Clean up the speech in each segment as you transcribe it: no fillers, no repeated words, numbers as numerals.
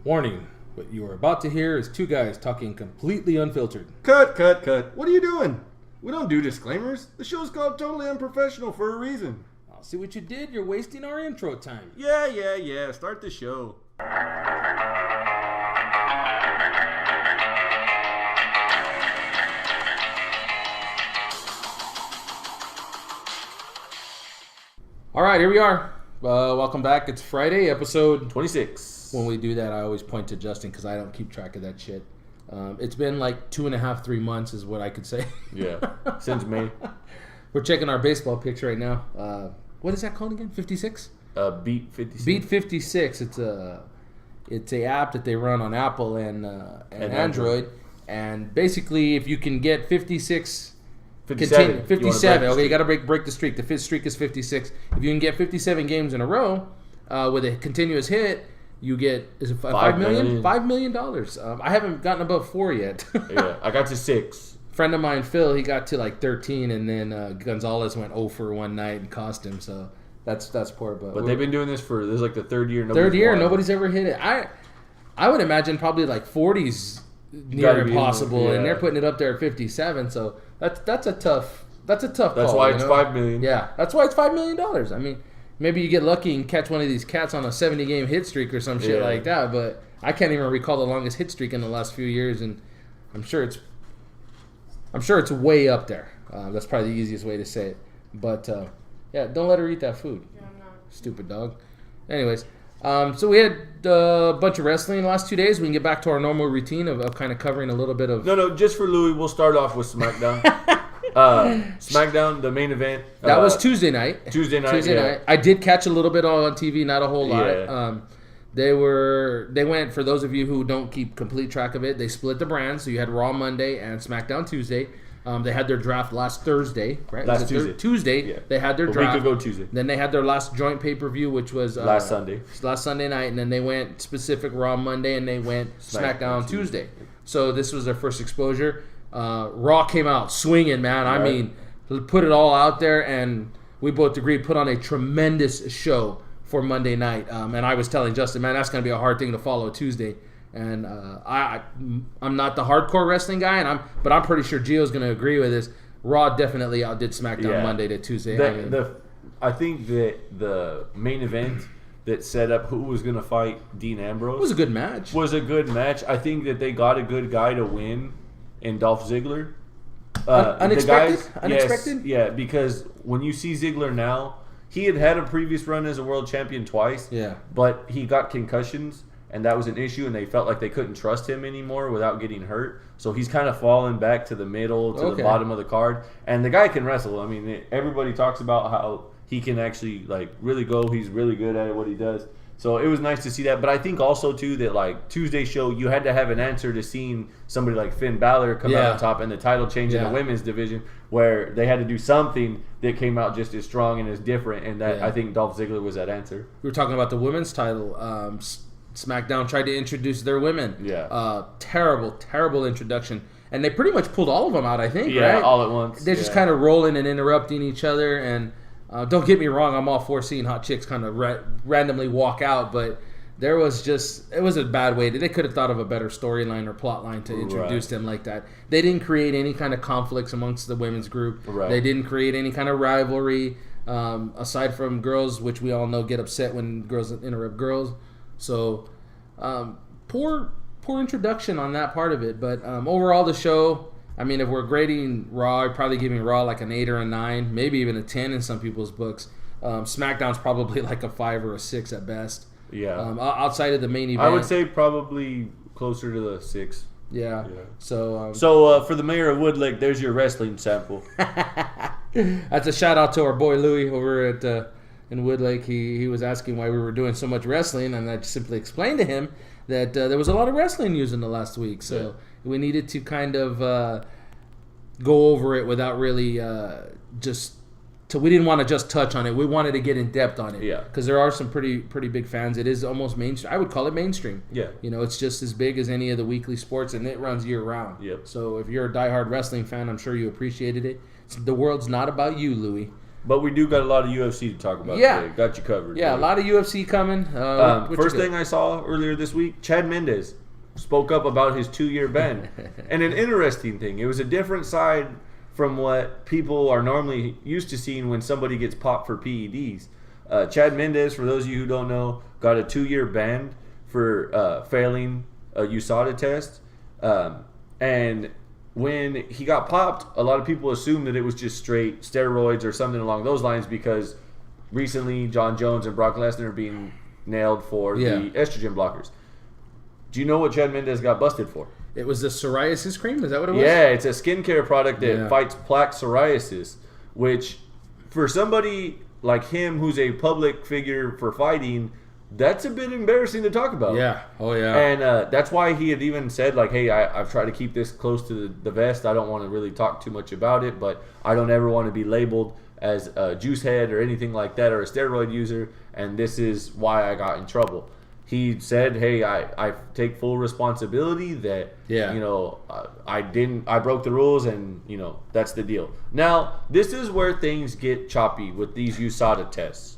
Warning, what you are about to hear is two guys talking completely unfiltered. Cut. What are you doing? We don't do disclaimers. The show's called Totally Unprofessional for a reason. I'll see what you did. You're wasting our intro time. Yeah. Start the show. All right, here we are. Welcome back. It's Friday, episode 26. When we do that, I always point to Justin because I don't keep track of that shit. It's been like 2.5, 3 months is what I could say. Yeah, since May. We're checking our baseball picks right now. What is that called again? 56? Beat 56. Beat 56. It's a app that they run on Apple and Android. And basically, if you can get 56... 57. Okay, you got to break the streak. The fifth streak is 56. If you can get 57 games in a row with a continuous hit, you get $5 million? $5 million. I haven't gotten above 4 yet. Yeah, I got to 6. Friend of mine, Phil, he got to like 13, and then Gonzalez went 0 for one night and cost him. So that's poor. But they've been doing this for like the third year. Nobody's ever hit it. I would imagine probably like 40's near impossible, and they're putting it up there at 57. So that's a tough. That's why it's $5 million. Yeah, that's why it's $5 million. I mean, maybe you get lucky and catch one of these cats on a 70-game hit streak or some shit like that. But I can't even recall the longest hit streak in the last few years, and I'm sure it's way up there. That's probably the easiest way to say it. But don't let her eat that food. Yeah, I'm not. Stupid dog. Anyways. So we had a bunch of wrestling the last 2 days. We can get back to our normal routine of kind of covering a little bit of... No, just for Louis, we'll start off with SmackDown. SmackDown, the main event. That was Tuesday night. Tuesday night. I did catch a little bit on TV, not a whole lot. Yeah. They went, for those of you who don't keep complete track of it, they split the brands. So you had Raw Monday and SmackDown Tuesday. They had their draft last Thursday, right? Last Tuesday. Tuesday, they had their draft. A week ago Tuesday. Then they had their last joint pay-per-view, which was... last Sunday. Last Sunday night, and then they went specific Raw Monday, and they went SmackDown Tuesday. So this was their first exposure. Raw came out swinging, man. Right. I mean, put it all out there, and we both agreed, put on a tremendous show for Monday night. And I was telling Justin, man, that's going to be a hard thing to follow Tuesday. And I'm not the hardcore wrestling guy, but I'm pretty sure Gio's going to agree with this. Raw definitely outdid SmackDown Monday to Tuesday. I think that the main event that set up who was going to fight Dean Ambrose was a good match. I think that they got a good guy to win in Dolph Ziggler. Unexpected? Yeah, because when you see Ziggler now, he had a previous run as a world champion twice. Yeah, but he got concussions. And that was an issue, and they felt like they couldn't trust him anymore without getting hurt. So he's kind of fallen back to the middle, to the bottom of the card. And the guy can wrestle. I mean, everybody talks about how he can actually like really go. He's really good at what he does. So it was nice to see that. But I think also, too, that like Tuesday's show, you had to have an answer to seeing somebody like Finn Balor come out on top and the title change in the women's division, where they had to do something that came out just as strong and as different. And that I think Dolph Ziggler was that answer. We were talking about the women's title. SmackDown tried to introduce their women. Yeah. Terrible introduction. And they pretty much pulled all of them out, I think, right? all at once. They're just kind of rolling and interrupting each other. And don't get me wrong, I'm all for seeing hot chicks kind of randomly walk out. But it was a bad way. They could have thought of a better storyline or plot line to introduce them like that. They didn't create any kind of conflicts amongst the women's group. Right. They didn't create any kind of rivalry, aside from girls, which we all know get upset when girls interrupt girls. So, poor introduction on that part of it. But overall, the show, I mean, if we're grading Raw, I'm probably giving Raw like an 8 or a 9, maybe even a 10 in some people's books. SmackDown's probably like a 5 or a 6 at best. Yeah. Outside of the main event, I would say probably closer to the 6. Yeah. So for the mayor of Woodlake, there's your wrestling sample. That's a shout out to our boy Louis over at in Woodlake. He was asking why we were doing so much wrestling, and I just simply explained to him that there was a lot of wrestling news in the last week. So we needed to kind of go over it without really we didn't want to just touch on it. We wanted to get in depth on it. Yeah. Because there are some pretty big fans. It is almost mainstream. I would call it mainstream. Yeah. You know, it's just as big as any of the weekly sports, and it runs year round. Yep. So if you're a diehard wrestling fan, I'm sure you appreciated it. The world's not about you, Louis. But we do got a lot of UFC to talk about today. Got you covered. Yeah, a lot of UFC coming. First thing I saw earlier this week, Chad Mendes spoke up about his 2-year ban. And an interesting thing, it was a different side from what people are normally used to seeing when somebody gets popped for PEDs. Chad Mendes, for those of you who don't know, got a 2-year ban for failing a USADA test. And when he got popped, a lot of people assumed that it was just straight steroids or something along those lines because recently John Jones and Brock Lesnar are being nailed for the estrogen blockers. Do you know what Chad Mendes got busted for? It was the psoriasis cream? Is that what it was? Yeah, it's a skincare product that fights plaque psoriasis, which for somebody like him who's a public figure for fighting, that's a bit embarrassing to talk about. Yeah. Oh, yeah. And that's why he had even said, like, hey, I've tried to keep this close to the vest. I don't want to really talk too much about it, but I don't ever want to be labeled as a juice head or anything like that or a steroid user, and this is why I got in trouble. He said, hey, I take full responsibility that, I broke the rules and, that's the deal. Now, this is where things get choppy with these USADA tests,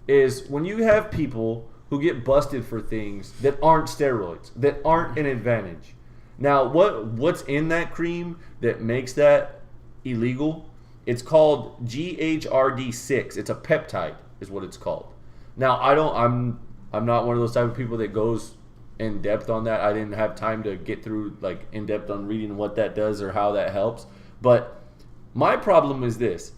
is when you have people who get busted for things that aren't steroids, that aren't an advantage. Now, what's in that cream that makes that illegal? It's called GHRD6. It's a peptide is what it's called. Now, I'm not one of those type of people that goes in depth on that. I didn't have time to get through like in depth on reading what that does or how that helps. But my problem is this.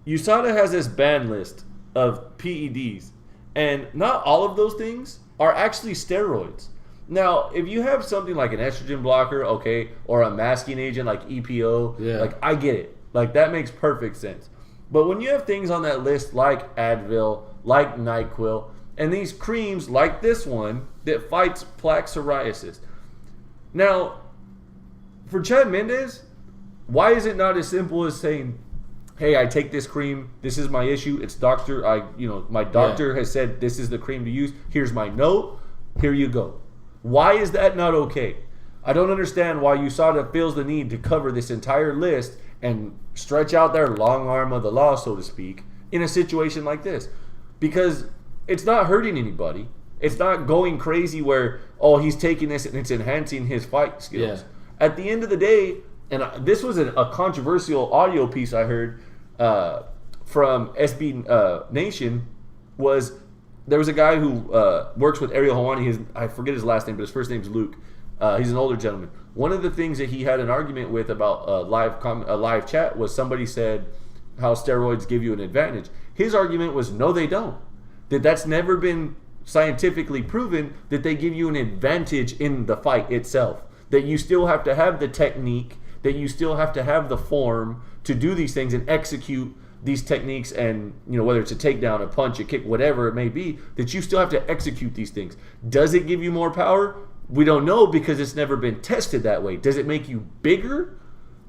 USADA has this ban list of PEDs, and not all of those things are actually steroids. Now, if you have something like an estrogen blocker, okay, or a masking agent like EPO, like I get it. Like that makes perfect sense. But when you have things on that list like Advil, like NyQuil, and these creams like this one that fights plaque psoriasis. Now, for Chad Mendes, why is it not as simple as saying, hey, I take this cream, this is my issue, it's my doctor has said this is the cream to use, here's my note, here you go. Why is that not okay? I don't understand why USADA feels the need to cover this entire list and stretch out their long arm of the law, so to speak, in a situation like this. Because it's not hurting anybody. It's not going crazy where, he's taking this and it's enhancing his fight skills. Yeah. At the end of the day, and this was a controversial audio piece I heard from SB Nation, was there was a guy who works with Ariel Helwani. I forget his last name, but his first name's Luke. He's an older gentleman. One of the things that he had an argument with about a live chat was somebody said how steroids give you an advantage. His argument was, no, they don't. That's never been scientifically proven that they give you an advantage in the fight itself. That you still have to have the technique, that you still have to have the form to do these things and execute these techniques, and whether it's a takedown, a punch, a kick, whatever it may be, that you still have to execute these things. Does it give you more power? We don't know because it's never been tested that way. Does it make you bigger?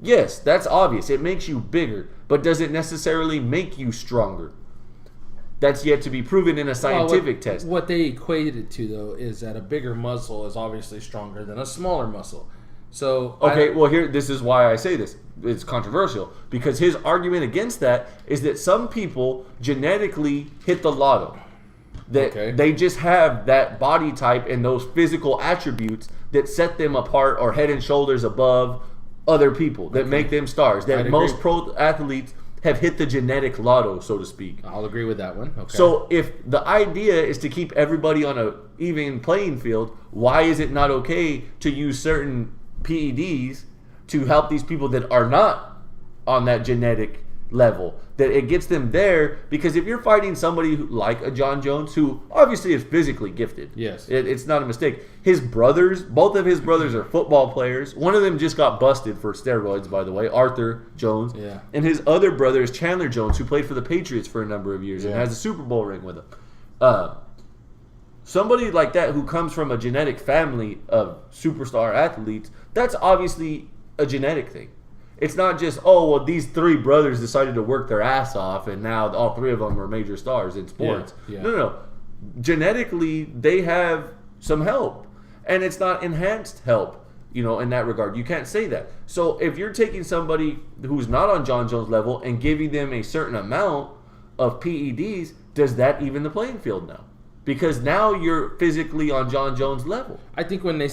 Yes, that's obvious. It makes you bigger, but does it necessarily make you stronger? That's yet to be proven in a scientific test. What they equated it to, though, is that a bigger muscle is obviously stronger than a smaller muscle. So this is why I say this. It's controversial because his argument against that is that some people genetically hit the lotto. That they just have that body type and those physical attributes that set them apart or head and shoulders above other people, that make them stars. That most pro athletes have hit the genetic lotto, so to speak. I'll agree with that one. Okay. So if the idea is to keep everybody on a even playing field, why is it not okay to use certain PEDs to help these people that are not on that genetic level? That it gets them there, because if you're fighting somebody like a John Jones, who obviously is physically gifted, yes, it's not a mistake. Both of his brothers are football players. One of them just got busted for steroids, by the way, Arthur Jones. Yeah. And his other brother is Chandler Jones, who played for the Patriots for a number of years and has a Super Bowl ring with him. Somebody like that who comes from a genetic family of superstar athletes, that's obviously a genetic thing. It's not just, these three brothers decided to work their ass off and now all three of them are major stars in sports. Yeah. No. Genetically, they have some help. And it's not enhanced help. in that regard. You can't say that. So if you're taking somebody who's not on Jon Jones level and giving them a certain amount of PEDs, does that even the playing field now? Because now you're physically on Jon Jones level. I don't think when they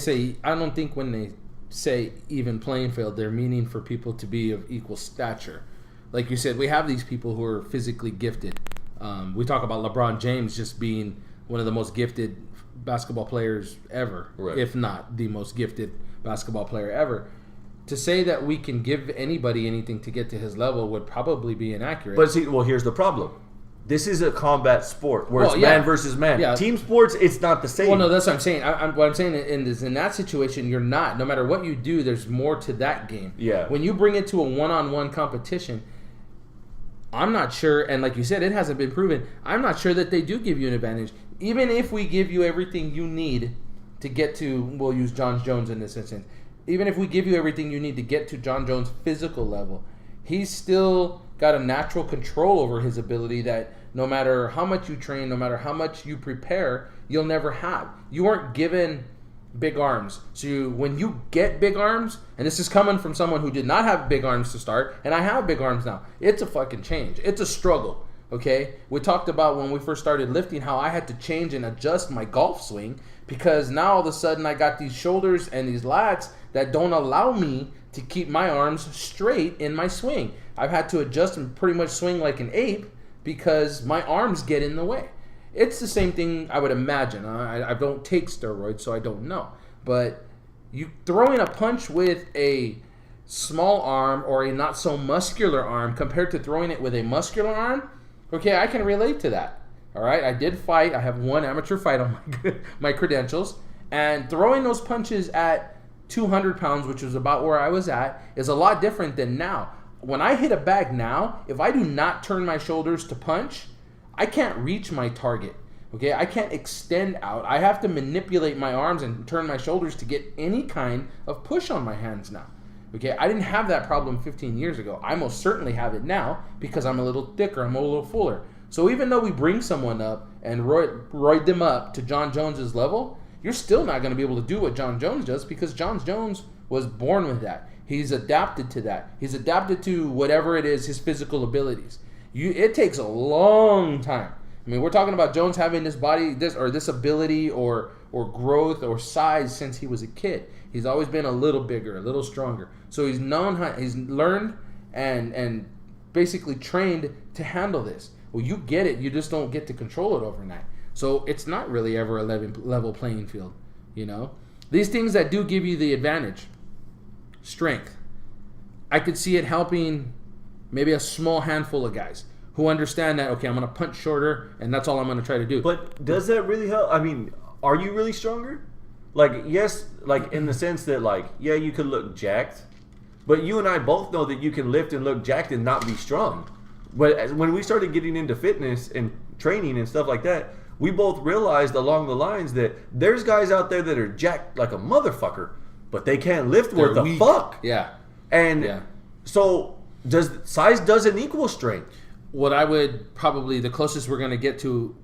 say even playing field, they're meaning for people to be of equal stature. Like you said, we have these people who are physically gifted. We talk about LeBron James just being one of the most gifted basketball players ever, right, if not the most gifted basketball player ever. To say that we can give anybody anything to get to his level would probably be inaccurate. But see, here's the problem. This is a combat sport where it's man versus man. Yeah. Team sports, it's not the same. Well, no, that's what I'm saying. What I'm saying in that situation, you're not. No matter what you do, there's more to that game. Yeah. When you bring it to a one-on-one competition, I'm not sure, and like you said, it hasn't been proven, I'm not sure that they do give you an advantage. Even if we give you everything you need to get to, we'll use Jon Jones in this instance, even if we give you everything you need to get to Jon Jones' physical level, he's still got a natural control over his ability that no matter how much you train, no matter how much you prepare, you'll never have. You weren't given big arms. So when you get big arms, and this is coming from someone who did not have big arms to start, and I have big arms now, it's a fucking change. It's a struggle, okay? We talked about when we first started lifting how I had to change and adjust my golf swing because now all of a sudden I got these shoulders and these lats that don't allow me to keep my arms straight in my swing. I've had to adjust and pretty much swing like an ape because my arms get in the way. It's the same thing I would imagine. I don't take steroids, so I don't know. But you throwing a punch with a small arm or a not so muscular arm compared to throwing it with a muscular arm, okay, I can relate to that. All right, I did fight. I have one amateur fight on my credentials. And throwing those punches at 200 pounds, which was about where I was at, is a lot different than now. When I hit a bag now, if I do not turn my shoulders to punch, I can't reach my target, okay? I can't extend out. I have to manipulate my arms and turn my shoulders to get any kind of push on my hands now, okay? I didn't have that problem 15 years ago. I most certainly have it now because I'm a little thicker, I'm a little fuller. So even though we bring someone up and roid them up to Jon Jones's level, you're still not going to be able to do what Jon Jones does because Jon Jones was born with that. He's adapted to that. He's adapted to whatever it is, his physical abilities. It takes a long time. I mean, we're talking about Jones having this body, this ability or growth or size since he was a kid. He's always been a little bigger, a little stronger. So he's learned and basically trained to handle this. Well, you get it. You just don't get to control it overnight. So it's not really ever a level playing field, you know? These things that do give you the advantage, strength. I could see it helping maybe a small handful of guys who understand that, okay, I'm going to punch shorter, and that's all I'm going to try to do. But does that really help? I mean, are you really stronger? Like, yes, like in the sense that, like, yeah, you could look jacked, but you and I both know that you can lift and look jacked and not be strong. But when we started getting into fitness and training and stuff like that, we both realized along the lines that there's guys out there that are jacked like a motherfucker, but they can't lift worth the fuck. Yeah. And so size doesn't equal strength. What I would probably, the closest we're going to get to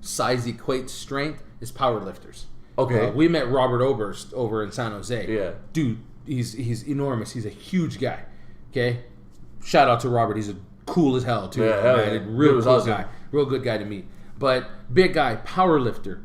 size equates strength is power lifters. Okay. We met Robert Oberst over in San Jose. Yeah. Dude, he's enormous. He's a huge guy. Okay? Shout out to Robert. He's cool as hell, too. Yeah, hell yeah. Real cool awesome guy. Real good guy to meet. But big guy, power lifter.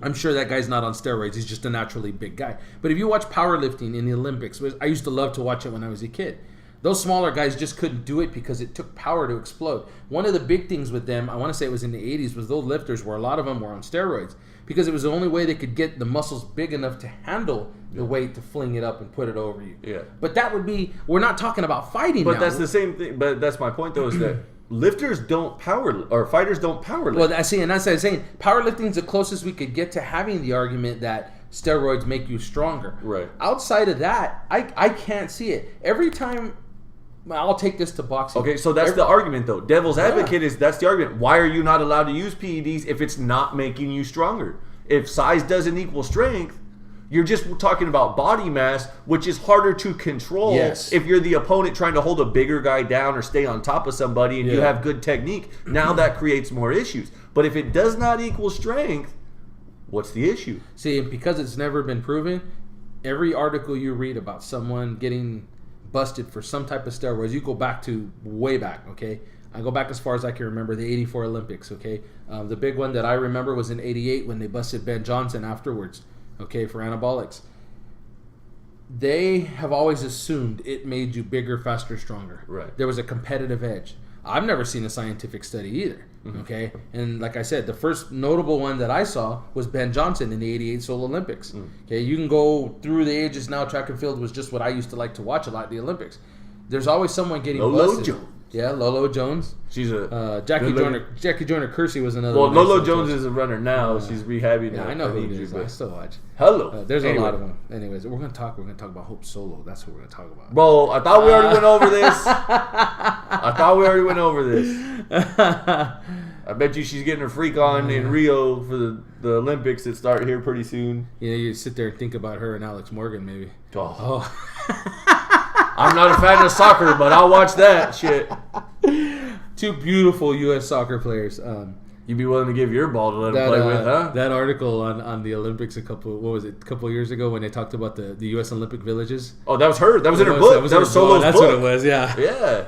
I'm sure that guy's not on steroids. He's just a naturally big guy. But if you watch powerlifting in the Olympics, I used to love to watch it when I was a kid. Those smaller guys just couldn't do it because it took power to explode. One of the big things with them, I want to say it was in the 80s, was those lifters where a lot of them were on steroids because it was the only way they could get the muscles big enough to handle the weight to fling it up and put it over you. Yeah. But that would be, we're not talking about fighting now. But that's the same thing. But that's my point, though, is that lifters don't fighters don't power lift. Well, I see, and that's what I'm saying. Powerlifting is the closest we could get to having the argument that steroids make you stronger. Right. Outside of that, I can't see it. Every time, I'll take this to boxing. Okay, so that's the argument, though. Devil's advocate is that's the argument. Why are you not allowed to use PEDs if it's not making you stronger? If size doesn't equal strength, you're just talking about body mass, which is harder to control if you're the opponent trying to hold a bigger guy down or stay on top of somebody and you have good technique. Now that creates more issues. But if it does not equal strength, what's the issue? See, because it's never been proven, every article you read about someone getting busted for some type of steroids, you go back to way back, okay? I go back as far as I can remember, the 84 Olympics, okay? The big one that I remember was in 88 when they busted Ben Johnson afterwards, okay, for anabolics. They have always assumed it made you bigger, faster, stronger. Right. There was a competitive edge. I've never seen a scientific study either, okay? And like I said, the first notable one that I saw was Ben Johnson in the 88 Seoul Olympics. Okay, you can go through the ages now. Track and field was just what I used to like to watch a lot, the Olympics. There's always someone getting busted. Jones. Yeah, Lolo Jones. She's a Jackie Joyner Kersey was another. Well, Lolo Jones is a runner now. She's rehabbing. Yeah, I know who it is. I still watch. Hello. There's a lot of them. Anyways, we're gonna talk about Hope Solo. That's what we're gonna talk about. Bro, I thought we already went over this. I bet you she's getting her freak on in Rio for the Olympics that start here pretty soon. You know, you sit there and think about her and Alex Morgan, maybe. Oh. I'm not a fan of soccer, but I'll watch that shit. Two beautiful U.S. soccer players. You'd be willing to give your ball to let them play with, huh? That article on the Olympics a couple years ago when they talked about the U.S. Olympic villages. Oh, that was her. That was in her book. That was Solo's book. That's what it was, yeah. Yeah.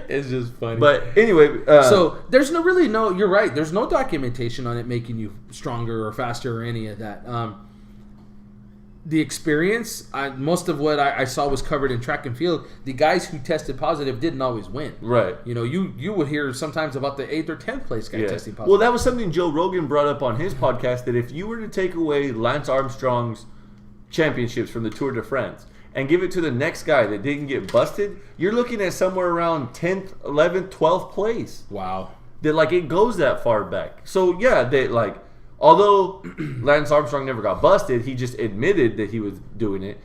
It's just funny. But anyway. So there's you're right. There's no documentation on it making you stronger or faster or any of that. The experience, most of what I saw was covered in track and field. The guys who tested positive didn't always win. Right. You know, you would hear sometimes about the 8th or 10th place guy testing positive. Well, that was something Joe Rogan brought up on his podcast, that if you were to take away Lance Armstrong's championships from the Tour de France and give it to the next guy that didn't get busted, you're looking at somewhere around 10th, 11th, 12th place. Wow. That, like, it goes that far back. So, yeah, they, like... Although Lance Armstrong never got busted, he just admitted that he was doing it.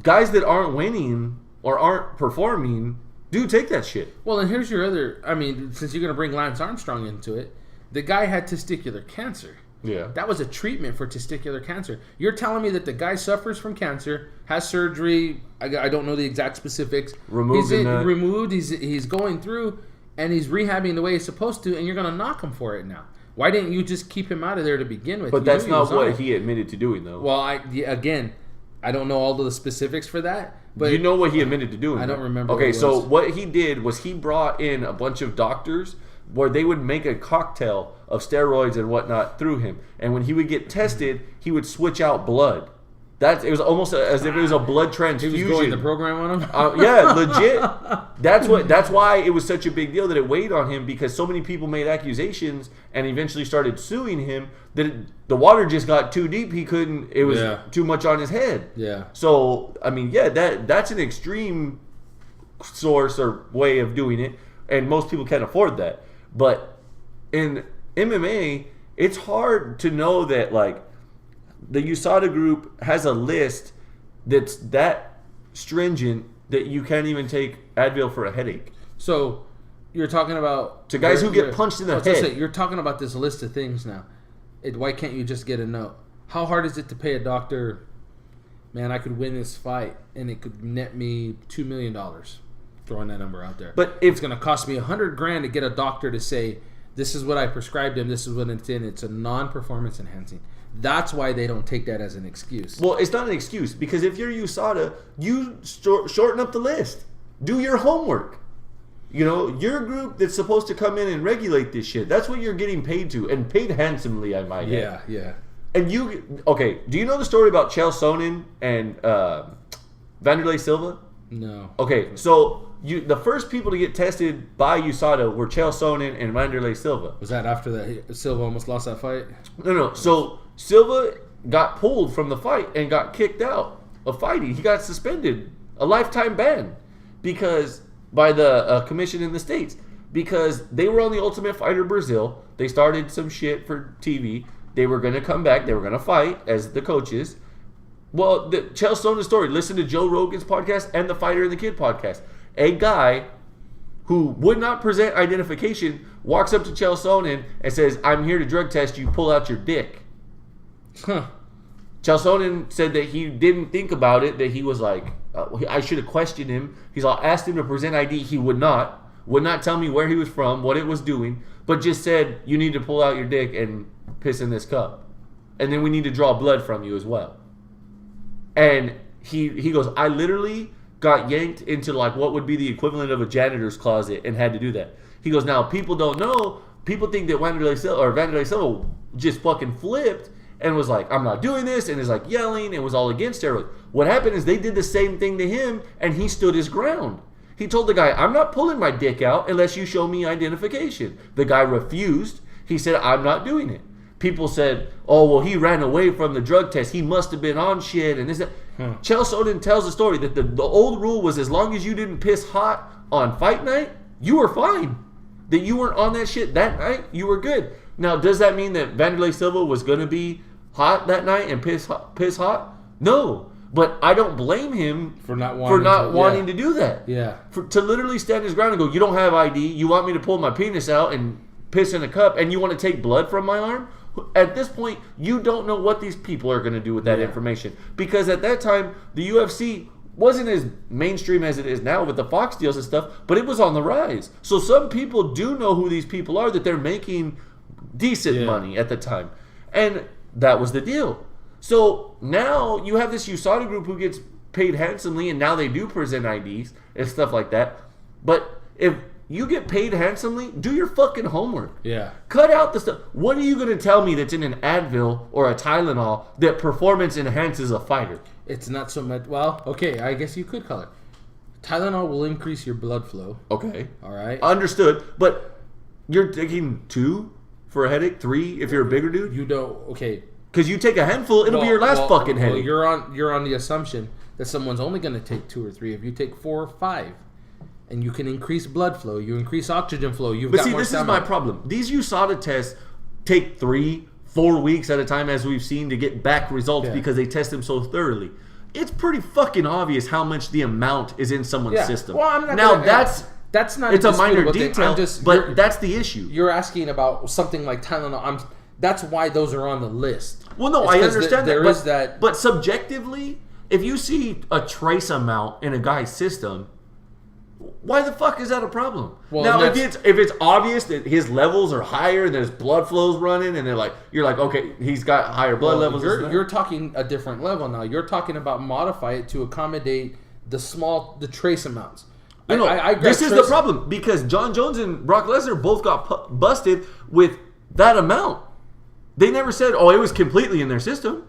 Guys that aren't winning or aren't performing do take that shit. Well, and here's your other... I mean, since you're going to bring Lance Armstrong into it, the guy had testicular cancer. Yeah. That was a treatment for testicular cancer. You're telling me that the guy suffers from cancer, has surgery, I don't know the exact specifics. Removed, he's going through, and he's rehabbing the way he's supposed to, and you're going to knock him for it now. Why didn't you just keep him out of there to begin with? But that's not what he admitted to doing, though. Well, I don't know all of the specifics for that. But you know what he admitted to doing? I don't remember. Okay, so what he did was he brought in a bunch of doctors where they would make a cocktail of steroids and whatnot through him. And when he would get tested, he would switch out blood. It was almost as if it was a blood transfusion. He was going the program on him? Yeah, legit. That's why it was such a big deal that it weighed on him, because so many people made accusations and eventually started suing him that the water just got too deep. It was too much on his head. Yeah. So, I mean, yeah, that's an extreme source or way of doing it, and most people can't afford that. But in MMA, it's hard to know that, like, the USADA group has a list that's that stringent that you can't even take Advil for a headache. So you're talking about... To guys who get punched in the head. You're talking about this list of things now. Why can't you just get a note? How hard is it to pay a doctor, man, I could win this fight and it could net me $2 million, throwing that number out there. But it's going to cost me $100,000 to get a doctor to say, this is what I prescribed him, this is what it's in. It's a non-performance enhancing. That's why they don't take that as an excuse. Well, it's not an excuse, because if you're USADA, you shorten up the list. Do your homework. You know, you're a group that's supposed to come in and regulate this shit. That's what you're getting paid to, and paid handsomely, I might add. Yeah. And do you know the story about Chael Sonnen and Wanderlei Silva? No. Okay, so the first people to get tested by USADA were Chael Sonnen and Wanderlei Silva. Was that after that Silva almost lost that fight? No. So Silva got pulled from the fight and got kicked out of fighting. He got suspended, a lifetime ban, because by the commission in the States, because they were on the Ultimate Fighter Brazil. They started some shit for TV. They were going to come back. They were going to fight as the coaches. Well, the Chael Sonnen story, listen to Joe Rogan's podcast and the Fighter and the Kid podcast. A guy who would not present identification walks up to Chael Sonnen and says, I'm here to drug test you, pull out your dick. Huh. Chael Sonnen said that he didn't think about it, that he was like, I should have questioned him. He's all, asked him to present ID, he would not tell me where he was from, what it was doing, but just said, you need to pull out your dick and piss in this cup. And then we need to draw blood from you as well. And he goes, I literally got yanked into like what would be the equivalent of a janitor's closet and had to do that. He goes, now people don't know. People think that Wanderlei Silva just fucking flipped and was like, I'm not doing this, and is like yelling and was all against steroids. What happened is they did the same thing to him, and he stood his ground. He told the guy, I'm not pulling my dick out unless you show me identification. The guy refused. He said, I'm not doing it. People said, oh, well, he ran away from the drug test. He must have been on shit. And this, that. Chael Sonnen tells the story that the old rule was as long as you didn't piss hot on fight night, you were fine. That you weren't on that shit that night, you were good. Now, does that mean that Wanderlei Silva was going to be hot that night and piss hot? No. But I don't blame him for not wanting to do that. Yeah. To literally stand his ground and go, you don't have ID, you want me to pull my penis out and piss in a cup, and you want to take blood from my arm? At this point, you don't know what these people are going to do with that information. Because at that time, the UFC wasn't as mainstream as it is now with the Fox deals and stuff, but it was on the rise. So some people do know who these people are, that they're making decent money at the time. And that was the deal. So now you have this USADA group who gets paid handsomely, and now they do present IDs and stuff like that. But if you get paid handsomely, do your fucking homework. Yeah. Cut out the stuff. What are you going to tell me that's in an Advil or a Tylenol that performance enhances a fighter? It's not so much. Well, okay, I guess you could call it. Tylenol will increase your blood flow. Okay. All right. Understood. But you're taking 2 for a headache, 3 if you're a bigger dude? You don't. Okay. Because you take a handful, it'll be your last fucking headache. You're on the assumption that someone's only going to take 2 or 3. If you take 4 or 5, and you can increase blood flow, you increase oxygen flow. But see, this is my problem. These USADA tests take 3-4 weeks at a time, as we've seen, to get back results because they test them so thoroughly. It's pretty fucking obvious how much the amount is in someone's system. Well, I'm not now that's not. It's a minor detail, but that's the issue. You're asking about something like Tylenol. That's why those are on the list. Well, no, I understand there is that. But subjectively, if you see a trace amount in a guy's system, why the fuck is that a problem? Well, now, if it's obvious that his levels are higher and there's blood flows running, and you're like, okay, he's got higher blood levels. You're talking a different level now. You're talking about modify it to accommodate the trace amounts. This is the problem, because John Jones and Brock Lesnar both got busted with that amount. They never said, oh, it was completely in their system.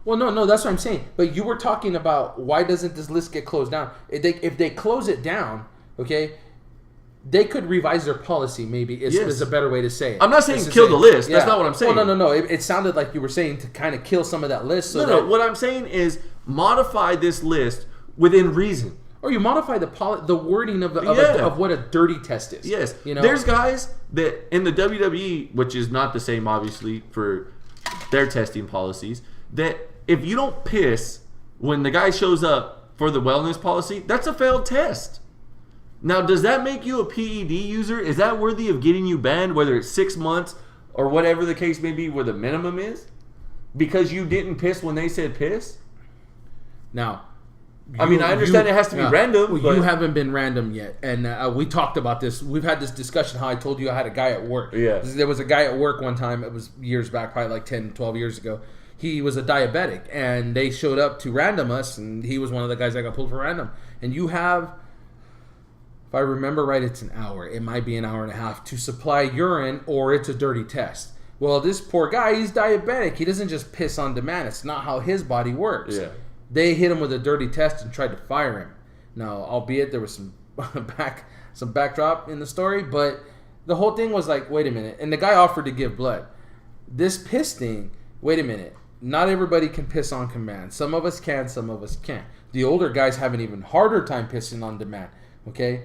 Well, no, that's what I'm saying. But you were talking about why doesn't this list get closed down? If they close it down, okay, they could revise their policy. Maybe is a better way to say it. I'm not saying kill the list. That's not what I'm saying. Well, no. It sounded like you were saying to kind of kill some of that list. No. What I'm saying is modify this list within reason. Or you modify the wording of what a dirty test is. Yes. There's guys that in the WWE, which is not the same obviously for their testing policies, that if you don't piss when the guy shows up for the wellness policy, that's a failed test. Now, does that make you a PED user? Is that worthy of getting you banned, whether it's 6 months or whatever the case may be, where the minimum is? Because you didn't piss when they said piss? Now, I understand it has to be random. But you haven't been random yet. And we talked about this. We've had this discussion how I told you I had a guy at work. Yeah. There was a guy at work one time. It was years back, probably like 10, 12 years ago. He was a diabetic, and they showed up to random us, and he was one of the guys that got pulled for random. And you have, if I remember right, it's an hour. It might be an hour and a half to supply urine, or it's a dirty test. Well, this poor guy, he's diabetic. He doesn't just piss on demand. It's not how his body works. Yeah. They hit him with a dirty test and tried to fire him. Now, albeit there was some backdrop in the story, but the whole thing was like, wait a minute. And the guy offered to give blood. This piss thing, wait a minute. Not everybody can piss on command. Some of us can, some of us can't. The older guys have an even harder time pissing on demand. Okay?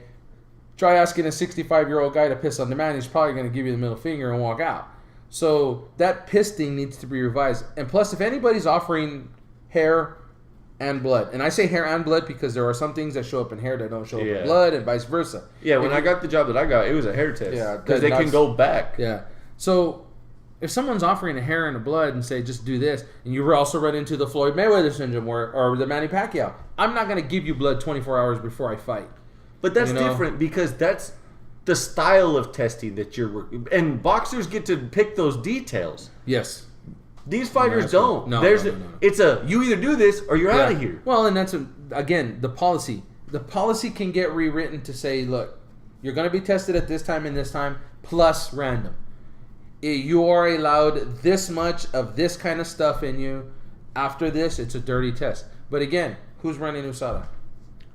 Try asking a 65-year-old guy to piss on demand, he's probably going to give you the middle finger and walk out. So that piss thing needs to be revised. And plus, if anybody's offering hair and blood, and I say hair and blood because there are some things that show up in hair that don't show up in blood, and vice versa. Yeah, when I got the job that I got, it was a hair test. Yeah, because they can go back. Yeah. So if someone's offering a hair and a blood and say, just do this, and you also run into the Floyd Mayweather syndrome or the Manny Pacquiao, I'm not going to give you blood 24 hours before I fight. But that's different because that's the style of testing that you're working. And boxers get to pick those details. Yes. These fighters don't. No, It's you either do this or you're out of here. Well, and that's again the policy. The policy can get rewritten to say, look, you're going to be tested at this time and this time plus random. You are allowed this much of this kind of stuff in you. After this, it's a dirty test. But again, who's running USADA?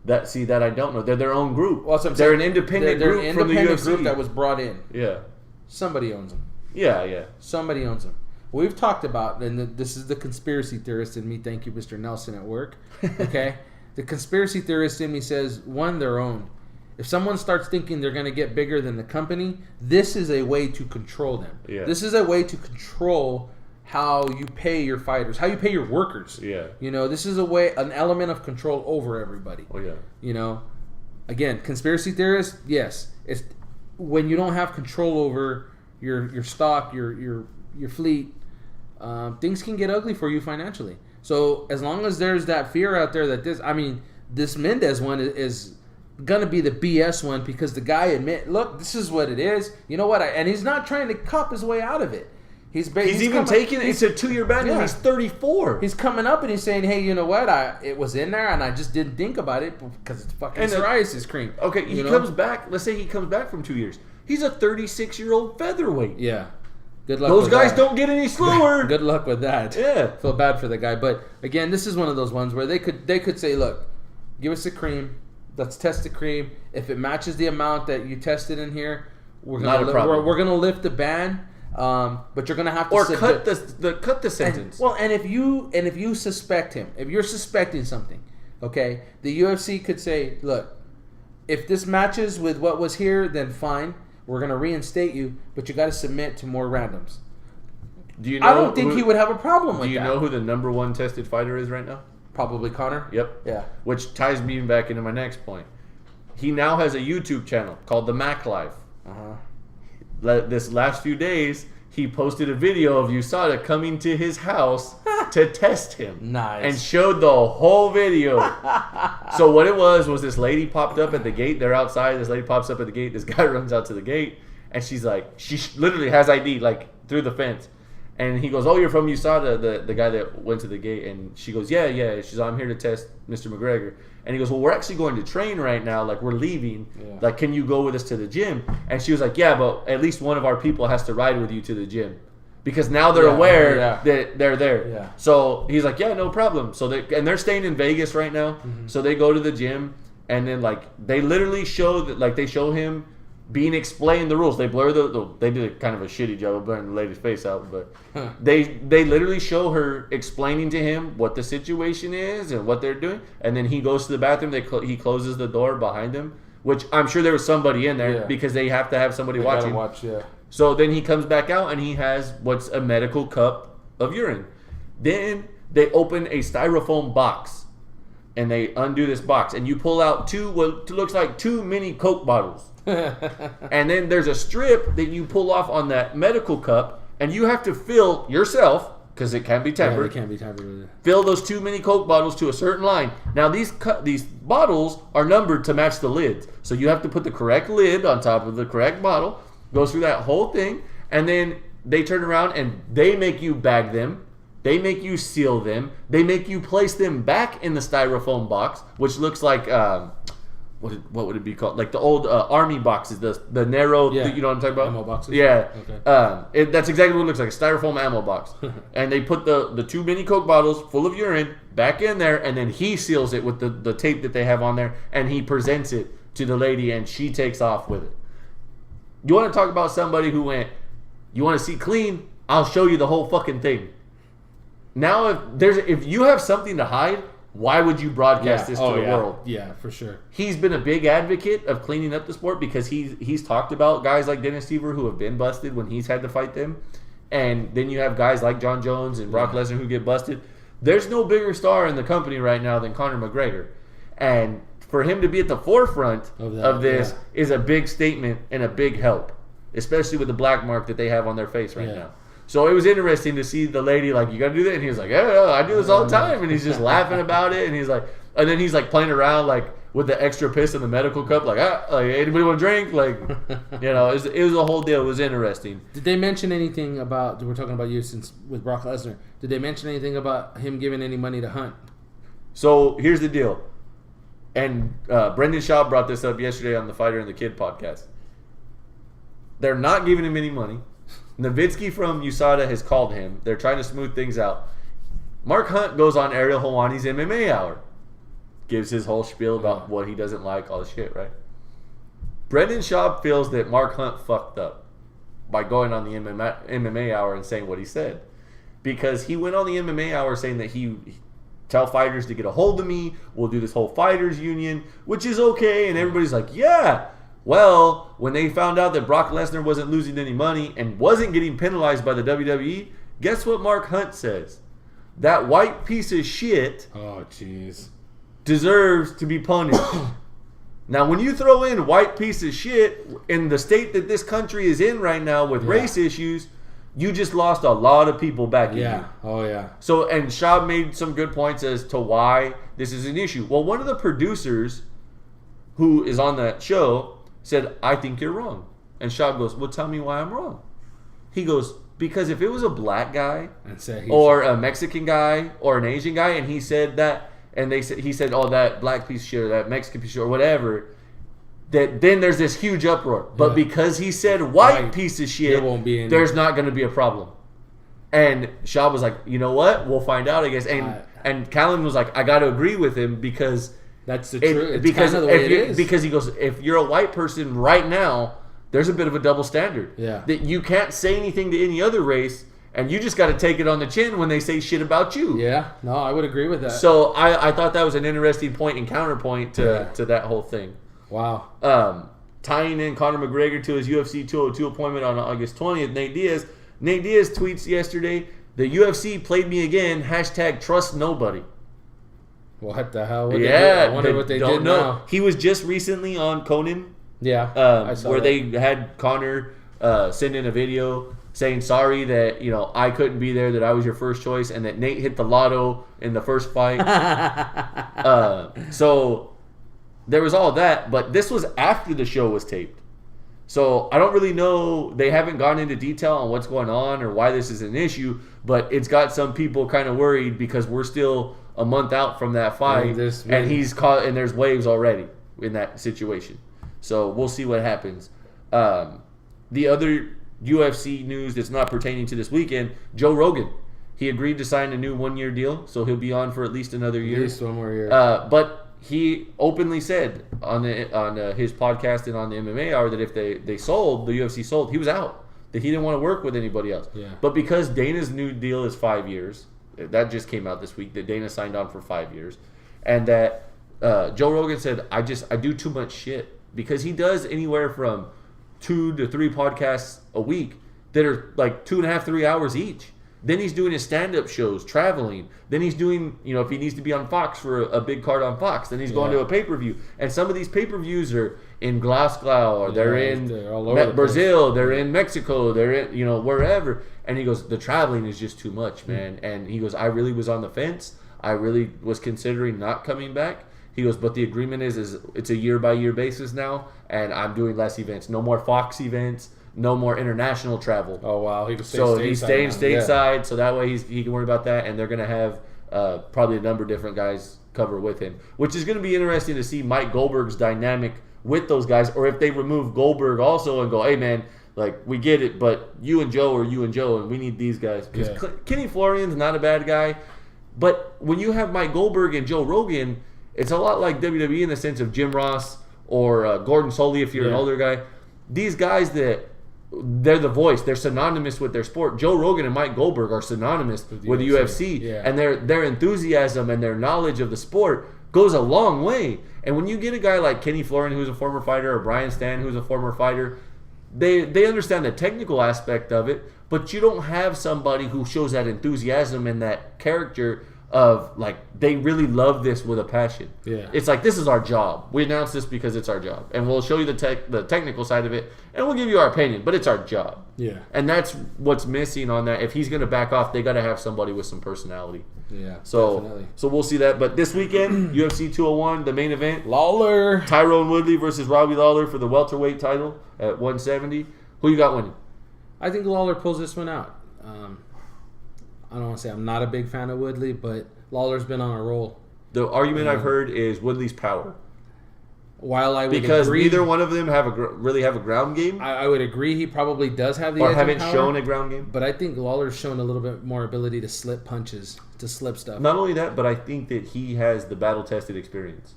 That I don't know. They're their own group. Well, they're an independent group from the UFC. Group that was brought in. Yeah. Somebody owns them. Yeah. Somebody owns them. We've talked about, and this is the conspiracy theorist in me. Thank you, Mr. Nelson at work. Okay? The conspiracy theorist in me says, one, they're owned. If someone starts thinking they're going to get bigger than the company, this is a way to control them. Yeah. This is a way to control how you pay your fighters, how you pay your workers. Yeah. This is an element of control over everybody. Oh, yeah. Again, conspiracy theorists, yes. It's when you don't have control over your stock, your fleet, things can get ugly for you financially. So as long as there's that fear out there that this Mendes one is gonna be the BS one because the guy look, this is what it is. You know what? And he's not trying to cop his way out of it. He's even taking it. It's a 2-year ban, and he's 34. He's coming up and he's saying, "Hey, you know what? It was in there, and I just didn't think about it because it's fucking psoriasis cream." Okay, he comes back. Let's say he comes back from 2 years. He's a 36-year-old featherweight. Yeah. Good luck. Those guys don't get any slower. Good luck with that. Yeah. Feel bad for the guy, but again, this is one of those ones where they could say, "Look, give us the cream. Let's test the cream. If it matches the amount that you tested in here, we're gonna lift the ban." But you're gonna have to cut the sentence. And if you suspect him, if you're suspecting something, okay, the UFC could say, look, if this matches with what was here, then fine, we're gonna reinstate you, but you got to submit to more randoms. Do you know? I don't think he would have a problem with that. Do you know who the number one tested fighter is right now? Probably Conor. Yep. Yeah. Which ties me back into my next point. He now has a YouTube channel called the Mac Life. This last few days, he posted a video of USADA coming to his house to test him. Nice. And showed the whole video. So what it was this lady popped up at the gate. They're outside. This lady pops up at the gate. This guy runs out to the gate. And she's like, she literally has ID, like, through the fence. And he goes, "Oh, you're from USADA," the guy that went to the gate. And she goes, yeah. She's like, "I'm here to test Mr. McGregor." And he goes, "Well, we're actually going to train right now. Like, we're leaving. Yeah. Like, can you go with us to the gym?" And she was like, "Yeah, but at least one of our people has to ride with you to the gym." Because now they're aware that they're there. Yeah. So he's like, "Yeah, no problem." So they're staying in Vegas right now. Mm-hmm. So they go to the gym. And then, like, they literally show him being explained the rules. They blur they did kind of a shitty job of blurring the lady's face out, but they literally show her explaining to him what the situation is and what they're doing, and then he goes to the bathroom. He closes the door behind him, which I'm sure there was somebody in there because they have to have somebody watching. So then he comes back out and he has what's a medical cup of urine. Then they open a styrofoam box and they undo this box, and you pull out what looks like 2 mini Coke bottles. And then there's a strip that you pull off on that medical cup, and you have to fill yourself, because it can be tempered. Yeah, it can be tempered. Fill those 2 mini Coke bottles to a certain line. Now these bottles are numbered to match the lids, so you have to put the correct lid on top of the correct bottle. Goes through that whole thing, and then they turn around and they make you bag them. They make you seal them. They make you place them back in the styrofoam box, which looks like what would it be called? Like the old army boxes, the narrow, you know what I'm talking about? Ammo boxes? Yeah. Okay. That's exactly what it looks like, a styrofoam ammo box. And they put the 2 mini Coke bottles full of urine back in there, and then he seals it with the tape that they have on there, and he presents it to the lady, and she takes off with it. You want to talk about somebody who went, "You want to see clean? I'll show you the whole fucking thing." Now, if you have something to hide, why would you broadcast this to the world? Yeah, for sure. He's been a big advocate of cleaning up the sport because he's talked about guys like Dennis Siver who have been busted when he's had to fight them. And then you have guys like John Jones and Brock Lesnar who get busted. There's no bigger star in the company right now than Conor McGregor. And for him to be at the forefront of this is a big statement and a big help, especially with the black mark that they have on their face right now. So it was interesting to see the lady like, "You got to do that?" And he was like, "Yeah, I do this all the time." And he's just laughing about it. And he's like, and then he's like playing around like with the extra piss in the medical cup, like anybody want to drink? Like, you know, it was a whole deal. It was interesting. Did they mention anything about? We're talking about you since with Brock Lesnar. Did they mention anything about him giving any money to Hunt? So here's the deal, and Brendan Schaub brought this up yesterday on the Fighter and the Kid podcast. They're not giving him any money. Nowitzki from USADA has called him. They're trying to smooth things out. Mark Hunt goes on Ariel Helwani's MMA Hour. Gives his whole spiel about what he doesn't like, all the shit, right? Brendan Schaub feels that Mark Hunt fucked up by going on the MMA Hour and saying what he said. Because he went on the MMA Hour saying that he tell fighters to get a hold of me. We'll do this whole fighters union, which is okay. And everybody's like, yeah. Well, when they found out that Brock Lesnar wasn't losing any money and wasn't getting penalized by the WWE, guess what Mark Hunt says? That white piece of shit deserves to be punished. Now, when you throw in white piece of shit in the state that this country is in right now with race issues, you just lost a lot of people back in here. Oh, yeah. So, and Schaub made some good points as to why this is an issue. Well, one of the producers who is on that show said, I think you're wrong. And Schaub goes, well, tell me why I'm wrong. He goes, because if it was a black guy or a Mexican guy or an Asian guy and he said that, and he said, oh, that black piece of shit or that Mexican piece of shit or whatever, that then there's this huge uproar. But because he said white piece of shit, there's not going to be a problem. And Schaub was like, you know what? We'll find out, I guess. And Callan was like, I got to agree with him because that's the truth. Because kind of the way it is. Because he goes, if you're a white person right now, there's a bit of a double standard. Yeah. That you can't say anything to any other race, and you just got to take it on the chin when they say shit about you. Yeah. No, I would agree with that. So I thought that was an interesting point and counterpoint to that whole thing. Wow. Tying in Conor McGregor to his UFC 202 appointment on August 20th, Nate Diaz tweets yesterday, the UFC played me again, #trust nobody. What the hell? I wonder what they did now. He was just recently on Conan. Yeah, I saw where they had Conor send in a video saying sorry that I couldn't be there, that I was your first choice, and that Nate hit the lotto in the first fight. So there was all that, but this was after the show was taped. So I don't really know. They haven't gone into detail on what's going on or why this is an issue, but it's got some people kind of worried because we're still a month out from that fight, and he's caught, and there's waves already in that situation. So we'll see what happens. The other UFC news that's not pertaining to this weekend, Joe Rogan. He agreed to sign a new 1-year deal, so he'll be on for at least another year. At least one more year. But he openly said on his podcast and on the MMA Hour that if they sold, the UFC sold, he was out. That he didn't want to work with anybody else. Yeah. But because Dana's new deal is 5 years, that just came out this week, that Dana signed on for 5 years, and that Joe Rogan said, I do too much shit. Because he does anywhere from 2 to 3 podcasts a week that are like 2.5, 3 hours each. Then he's doing his stand-up shows, traveling. Then he's doing, if he needs to be on Fox for a big card on Fox, then he's going to a pay-per-view. And some of these pay-per-views are in Glasgow, or they're in Brazil, they're in Mexico, they're in, wherever. And he goes, the traveling is just too much, man. And he goes, I really was on the fence. I really was considering not coming back. He goes, but the agreement is it's a year-by-year basis now, and I'm doing less events. No more Fox events, no more international travel. Oh, wow. He's staying stateside, so that way he can worry about that, and they're going to have probably a number of different guys cover with him, which is going to be interesting to see Mike Goldberg's dynamic with those guys, or if they remove Goldberg also and go, hey, man, like, we get it, but you and Joe are you and Joe, and we need these guys. Because Kenny Florian's not a bad guy, but when you have Mike Goldberg and Joe Rogan, it's a lot like WWE in the sense of Jim Ross or Gordon Soley if you're an older guy. These guys they're the voice. They're synonymous with their sport. Joe Rogan and Mike Goldberg are synonymous with the UFC. And their enthusiasm and their knowledge of the sport goes a long way. And when you get a guy like Kenny Florian, who's a former fighter, or Brian Stann, who's a former fighter, they understand the technical aspect of it, but you don't have somebody who shows that enthusiasm and that character of like they really love this with a passion. Yeah. It's like this is our job. We announce this because it's our job, and we'll show you the technical side of it, and we'll give you our opinion. But it's our job. Yeah. And that's what's missing on that. If he's going to back off, they got to have somebody with some personality. Yeah. So definitely. so we'll see that. But this weekend, UFC 201, the main event, Lawler. Tyrone Woodley versus Robbie Lawler for the welterweight title at 170. Who you got winning? I think Lawler pulls this one out. I don't want to say I'm not a big fan of Woodley, but Lawler's been on a roll. The argument I've heard is Woodley's power. While I would because agree, neither one of them really have a ground game, I would agree he probably does have the or edge haven't power, shown a ground game. But I think Lawler's shown a little bit more ability to slip punches, to slip stuff. Not only that, but I think that he has the battle-tested experience.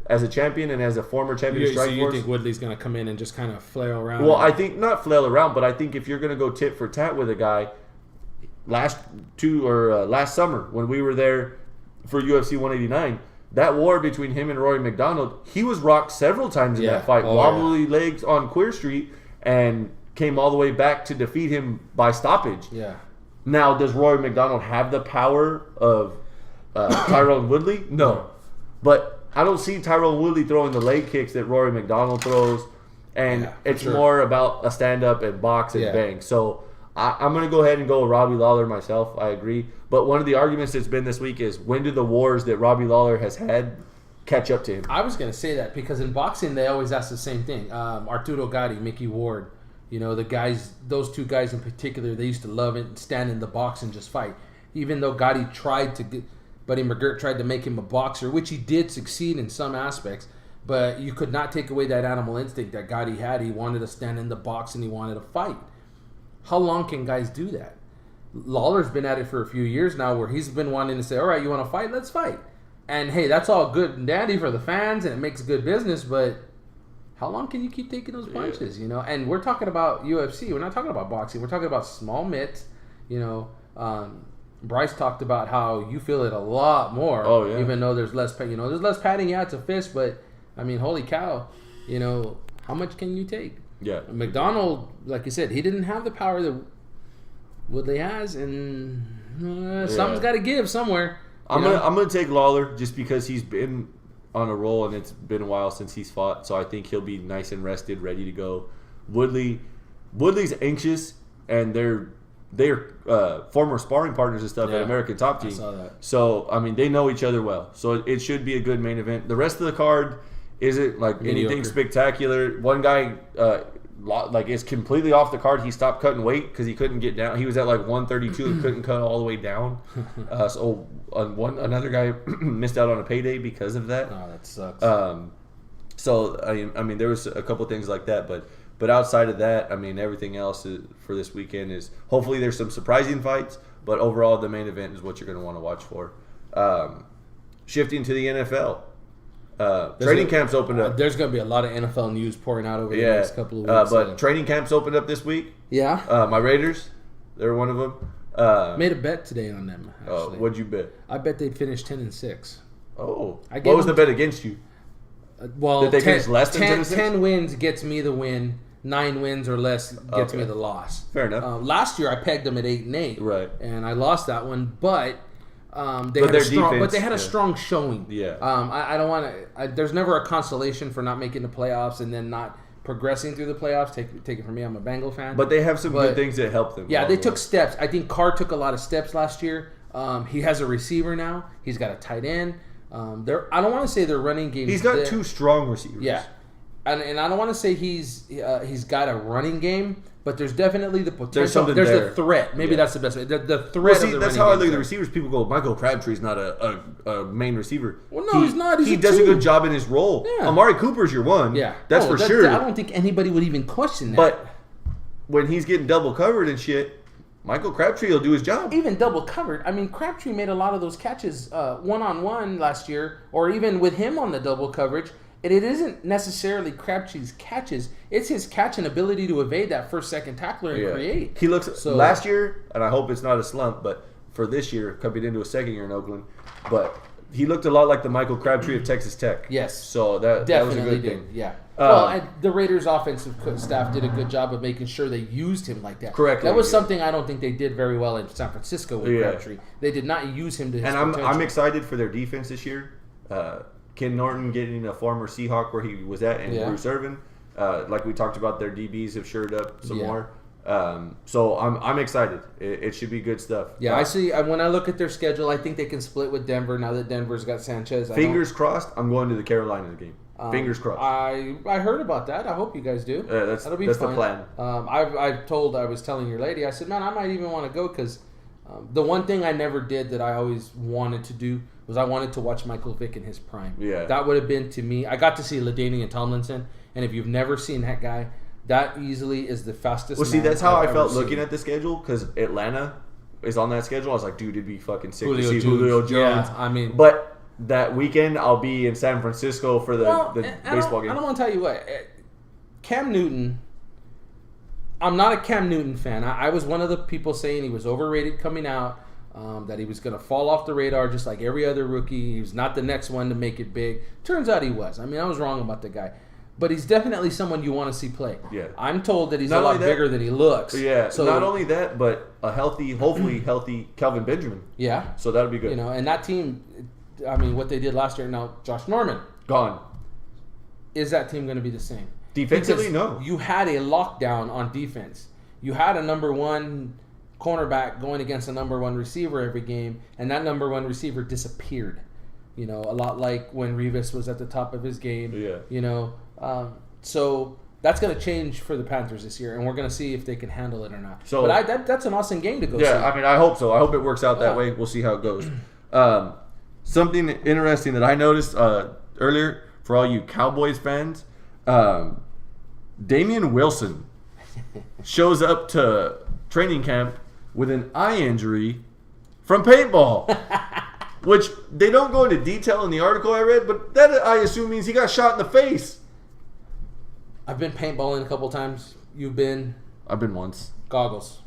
As a champion and as a former champion of Strikeforce. So you think Woodley's going to come in and just kind of flail around? Well, I think not flail around, but I think if you're going to go tit for tat with a guy, last summer when we were there for UFC 189, that war between him and Rory McDonald, he was rocked several times in that fight. Wobbly legs on Queer Street, and came all the way back to defeat him by stoppage. Yeah. Now, does Rory McDonald have the power of Tyrone Woodley? No. But I don't see Tyrone Woodley throwing the leg kicks that Rory McDonald throws. And it's more about a stand-up and box and bang. So I'm going to go ahead and go with Robbie Lawler myself. I agree. But one of the arguments that's been this week is, when do the wars that Robbie Lawler has had catch up to him? I was going to say that because in boxing, they always ask the same thing. Arturo Gatti, Mickey Ward, the guys, those two guys in particular, they used to love it, stand in the box and just fight. Even though Gatti Buddy McGirt tried to make him a boxer, which he did succeed in some aspects. But you could not take away that animal instinct that Gotti had. He wanted to stand in the box and he wanted to fight. How long can guys do that? Lawler's been at it for a few years now where he's been wanting to say, all right, you want to fight? Let's fight. And, hey, that's all good and dandy for the fans and it makes good business, but how long can you keep taking those punches, And we're talking about UFC. We're not talking about boxing. We're talking about small mitts. Bryce talked about how you feel it a lot more, even though there's less there's less padding. Yeah, it's a fist, but, I mean, holy cow, how much can you take? Yeah. McDonald, like you said, he didn't have the power that Woodley has, and something's got to give somewhere. I'm gonna take Lawler just because he's been on a roll and it's been a while since he's fought, so I think he'll be nice and rested, ready to go. Woodley's anxious, and they're former sparring partners and stuff at American Top Team. I saw that. So I mean, they know each other well, so it should be a good main event. The rest of the card isn't like anything spectacular. One guy is completely off the card. He stopped cutting weight because he couldn't get down. He was at like 132 and couldn't cut all the way down. So another guy missed out on a payday because of that. Oh, that sucks. So I mean, there was a couple things like that, but outside of that, I mean, everything else for this weekend is hopefully there's some surprising fights, but overall the main event is what you're going to want to watch for. Shifting to the NFL. Training camps opened up. There's going to be a lot of NFL news pouring out over the next couple of weeks. But training camps opened up this week. Yeah. My Raiders, they're one of them. Made a bet today on them, actually. What'd you bet? I bet they'd finish 10-6. Oh. What was the bet against you? Well, did they finish less than 10-6? 10 wins gets me the win. 9 wins or less gets me the loss. Fair enough. Last year I pegged them at 8-8. Right. And I lost that one, but they had a strong showing. Yeah. I don't want to. There's never a consolation for not making the playoffs and then not progressing through the playoffs. Take it from me. I'm a Bengal fan. But they have some good things that help them. Yeah, they took steps. I think Carr took a lot of steps last year. He has a receiver now. He's got a tight end. I don't want to say their running game. He's got 2 strong receivers. Yeah. And I don't want to say he's got a running game, but there's definitely the potential. There's the threat. Maybe that's the best way. The threat. That's how I look at the receivers. People go, Michael Crabtree's not a main receiver. Well, no, he's not. He does a good job in his role. Yeah. Amari Cooper's your one. Yeah, that's for sure. I don't think anybody would even question that. But when he's getting double covered and shit, Michael Crabtree will do his job. Even double covered. I mean, Crabtree made a lot of those catches one-on-one last year, or even with him on the double coverage. And it isn't necessarily Crabtree's catches. It's his catch and ability to evade that first-second tackler and create. He looks last year, and I hope it's not a slump, but for this year, coming into a second year in Oakland, but he looked a lot like the Michael Crabtree of Texas Tech. Yes. So that was a good thing. Yeah. Well, and the Raiders' offensive staff did a good job of making sure they used him like that. Correctly. That was something I don't think they did very well in San Francisco with Crabtree. They did not use him to his potential. I'm excited for their defense this year. Ken Norton getting a former Seahawk where he was at, and Bruce Irvin. Like we talked about, their DBs have shored up some more. So I'm excited. It should be good stuff. Yeah, I see. When I look at their schedule, I think they can split with Denver now that Denver's got Sanchez. Fingers crossed. I'm going to the Carolina game. Fingers crossed. I heard about that. I hope you guys do. That'll be fun. The plan. I was telling your lady. I said, man, I might even want to go because the one thing I never did that I always wanted to do was I wanted to watch Michael Vick in his prime. Yeah, that would have been to me. I got to see LaDainian Tomlinson, and if you've never seen that guy, that easily is the fastest. Well, see, that's how I felt looking at the schedule because Atlanta is on that schedule. I was like, dude, it'd be fucking sick to see Julio Jones. Yeah, I mean, but that weekend I'll be in San Francisco for the baseball game. I don't want to tell you what, Cam Newton. I'm not a Cam Newton fan. I was one of the people saying he was overrated coming out. That he was going to fall off the radar just like every other rookie. He was not the next one to make it big. Turns out he was. I mean, I was wrong about the guy. But he's definitely someone you want to see play. Yeah. I'm told that he's a lot bigger than he looks. Yeah. So not only that, but a hopefully healthy Kelvin Benjamin. Yeah. So that'll be good. And that team, I mean, what they did last year, now Josh Norman. Gone. Is that team going to be the same? Defensively, no. You had a lockdown on defense. You had a number one cornerback going against a number one receiver every game, and that number one receiver disappeared. A lot like when Revis was at the top of his game. Yeah. So that's going to change for the Panthers this year, and we're going to see if they can handle it or not. So, but that's an awesome game to go see. Yeah, I mean, I hope so. I hope it works out that way. We'll see how it goes. Something interesting that I noticed earlier for all you Cowboys fans, Damian Wilson shows up to training camp with an eye injury from paintball. Which they don't go into detail in the article I read, but that I assume means he got shot in the face. I've been paintballing a couple times. You've been? I've been once. Goggles.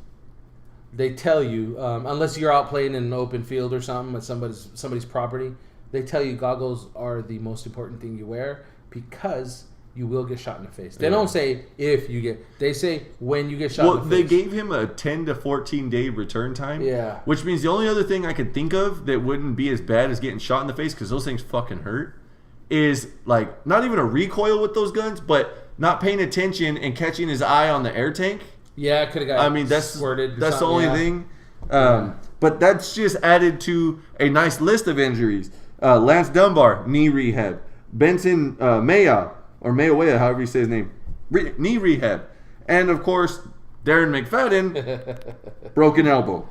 They tell you, unless you're out playing in an open field or something at somebody's property, they tell you goggles are the most important thing you wear because you will get shot in the face. They don't say if you get. They say when you get shot in the face. Well, they gave him a 10 to 14 day return time. Yeah. Which means the only other thing I could think of that wouldn't be as bad as getting shot in the face, because those things fucking hurt, is like not even a recoil with those guns, but not paying attention and catching his eye on the air tank. Yeah, I could have got. I mean, that's squirted. That's the only thing. But that's just added to a nice list of injuries. Lance Dunbar, knee rehab. Benson Maya. Or Mayawea, however you say his name, knee rehab. And, of course, Darren McFadden, broken elbow.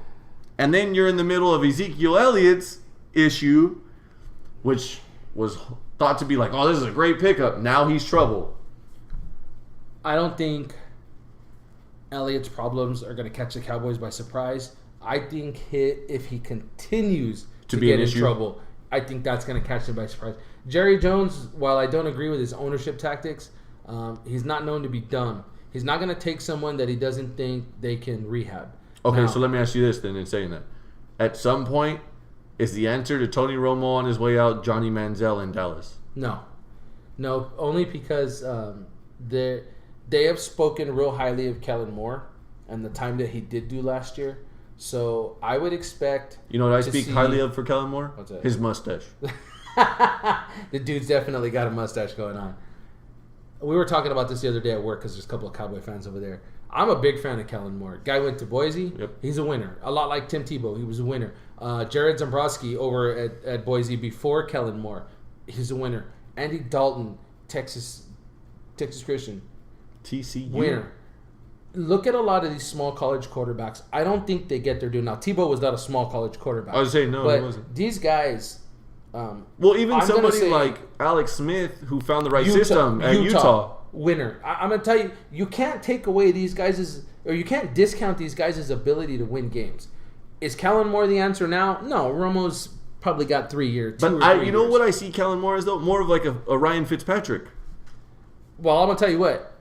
And then you're in the middle of Ezekiel Elliott's issue, which was thought to be like, oh, this is a great pickup. Now he's trouble. I don't think Elliott's problems are going to catch the Cowboys by surprise. I think if he continues to get in trouble, I think that's going to catch them by surprise. Jerry Jones, while I don't agree with his ownership tactics, he's not known to be dumb. He's not going to take someone that he doesn't think they can rehab. Okay, so let me ask you this then in saying that. At some point, is the answer to Tony Romo on his way out Johnny Manziel in Dallas? No, only because they have spoken real highly of Kellen Moore and the time that he did do last year. So I would expect... You know what I speak highly of for Kellen Moore? What's that? His mustache. The dude's definitely got a mustache going on. We were talking about this the other day at work because there's a couple of Cowboy fans over there. I'm a big fan of Kellen Moore. Guy went to Boise. Yep. He's a winner. A lot like Tim Tebow. He was a winner. Jared Zambrowski over at Boise before Kellen Moore. He's a winner. Andy Dalton, Texas Christian. TCU. Winner. Look at a lot of these small college quarterbacks. I don't think they get their due. Now, Tebow was not a small college quarterback. I was saying, no, but he wasn't. These guys... well, even somebody like Alex Smith, who found the right system at Utah. Winner. I'm going to tell you, you can't take away these guys' or you can't discount these guys' ability to win games. Is Kellen Moore the answer now? No, Romo's probably got 3 years. But you know what I see Kellen Moore as, though? More of like a Ryan Fitzpatrick. Well, I'm going to tell you what.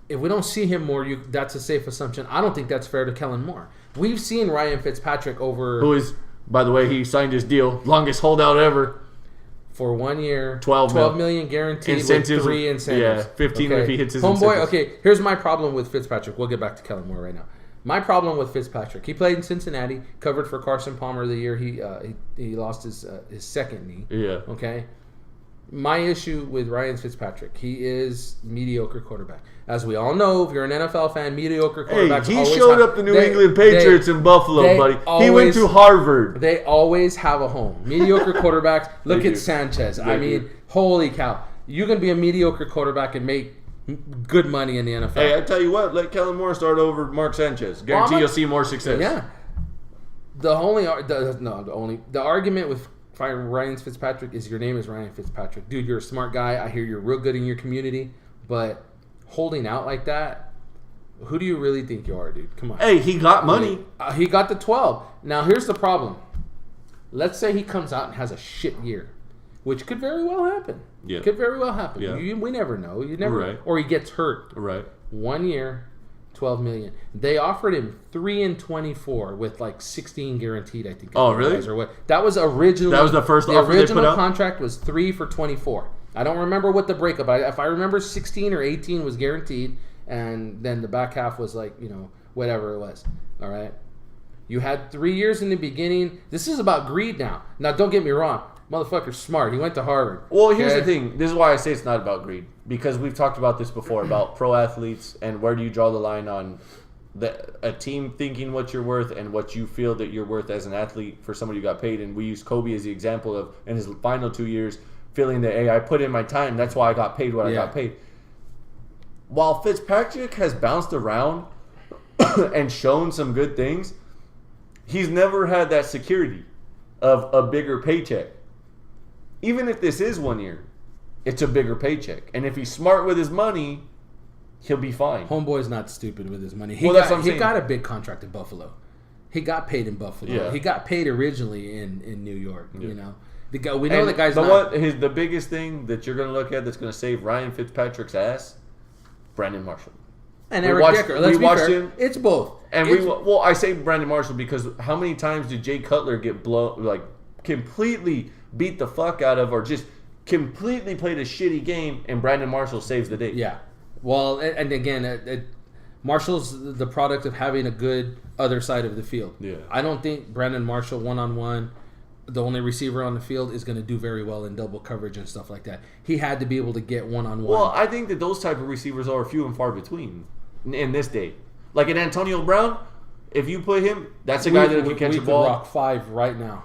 If we don't see him more, that's a safe assumption. I don't think that's fair to Kellen Moore. We've seen Ryan Fitzpatrick over... Who is, by the way, he signed his deal. Longest holdout ever. for 1 year, 12 million guaranteed incentives, with 3 incentives. Yeah, 15 if he hits his homeboy. incentives. Okay, here's my problem with Fitzpatrick. We'll get back to Kellen Moore right now. My problem with Fitzpatrick, he played in Cincinnati, covered for Carson Palmer the year he lost his second knee. Yeah. Okay. My issue with Ryan Fitzpatrick, he is mediocre quarterback. As we all know, if you're an NFL fan, mediocre quarterbacks. Hey, he showed up the New England Patriots in Buffalo, buddy. He went to Harvard. They always have a home. Mediocre quarterbacks. Look at Sanchez. I mean, holy cow! You can be a mediocre quarterback and make good money in the NFL. Hey, I tell you what, let Kellen Moore start over Mark Sanchez. Guarantee you'll see more success. Yeah. The argument with firing Ryan Fitzpatrick is your name is Ryan Fitzpatrick. Dude, you're a smart guy. I hear you're real good in your community, but holding out like that, who do you really think you are, dude? Come on. Hey, he got money. He got the 12. Now, here's the problem. Let's say he comes out and has a shit year, which could very well happen. Yeah. Could very well happen. Yeah. We never know. You never. Right. Or he gets hurt. Right. 1 year, $12 million. They offered him 3 and 24 with like 16 guaranteed. I think. Oh, really? Or what? That was originally. That was the first offer they put out? The original contract was 3 for 24. I don't remember what the breakup. If I remember, 16 or 18 was guaranteed, and then the back half was like whatever it was. All right. You had 3 years in the beginning. This is about greed now. Now, don't get me wrong. Motherfucker's smart. He went to Harvard. Well, here's the thing. This is why I say it's not about greed. Because we've talked about this before, about pro athletes and where do you draw the line on a team thinking what you're worth and what you feel that you're worth as an athlete for somebody who got paid. And we use Kobe as the example of, in his final 2 years, feeling that, hey, I put in my time. That's why I got paid what I got paid. While Fitzpatrick has bounced around and shown some good things, he's never had that security of a bigger paycheck. Even if this is 1 year, it's a bigger paycheck. And if he's smart with his money, he'll be fine. Homeboy's not stupid with his money. He got a big contract in Buffalo. He got paid in Buffalo. Yeah. He got paid originally in New York. Yeah. The biggest thing that you're going to look at that's going to save Ryan Fitzpatrick's ass, Brandon Marshall. And Eric Decker. Let's be fair. It's both. And I say Brandon Marshall because how many times did Jay Cutler get completely beat the fuck out of, or just completely played a shitty game, and Brandon Marshall saves the day? Yeah. Well, and again, Marshall's the product of having a good other side of the field. Yeah. I don't think Brandon Marshall one-on-one, the only receiver on the field, is going to do very well in double coverage and stuff like that. He had to be able to get one-on-one. Well, I think that those type of receivers are few and far between in this day. Like an Antonio Brown, if you put him, that's a guy that can catch a ball. We could rock 5 right now.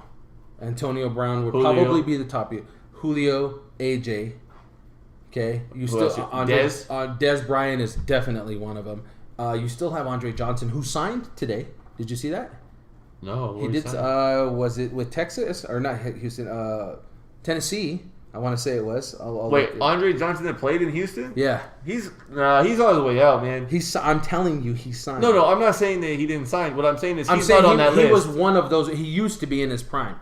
Antonio Brown would probably be the top. Julio, AJ. Okay, Dez Bryant is definitely one of them. You still have Andre Johnson, who signed today. Did you see that? No, he did. Was it with Texas or not? Houston, Tennessee. I want to say it was. Andre Johnson that played in Houston? Yeah, he's on his way out, man. I'm telling you, he signed. No, I'm not saying that he didn't sign. What I'm saying is he's not on that list. He was one of those. He used to be in his prime.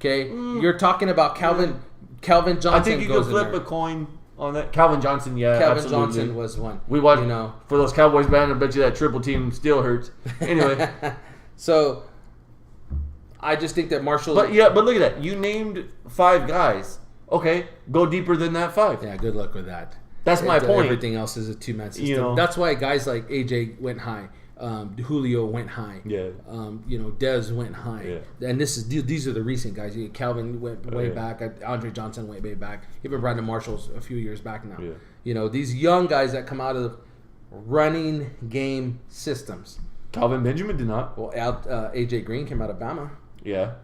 Okay, you're talking about Calvin Johnson. I think you could flip a coin on that. Calvin Johnson, yeah, Calvin absolutely. Johnson was one. We watched, for those Cowboys band. I bet you that triple team still hurts. Anyway, so I just think that Marshall. But look at that. You named 5 guys. Okay, go deeper than that 5. Yeah, good luck with that. That's my point. Everything else is a 2-man system. That's why guys like AJ went high. Julio went high. Yeah. Dez went high. Yeah. And these are the recent guys. Calvin went way back. Andre Johnson went way back. Even Brandon Marshall's a few years back now. Yeah. These young guys that come out of running game systems. Calvin Benjamin did not. Well, AJ Green came out of Bama. Yeah.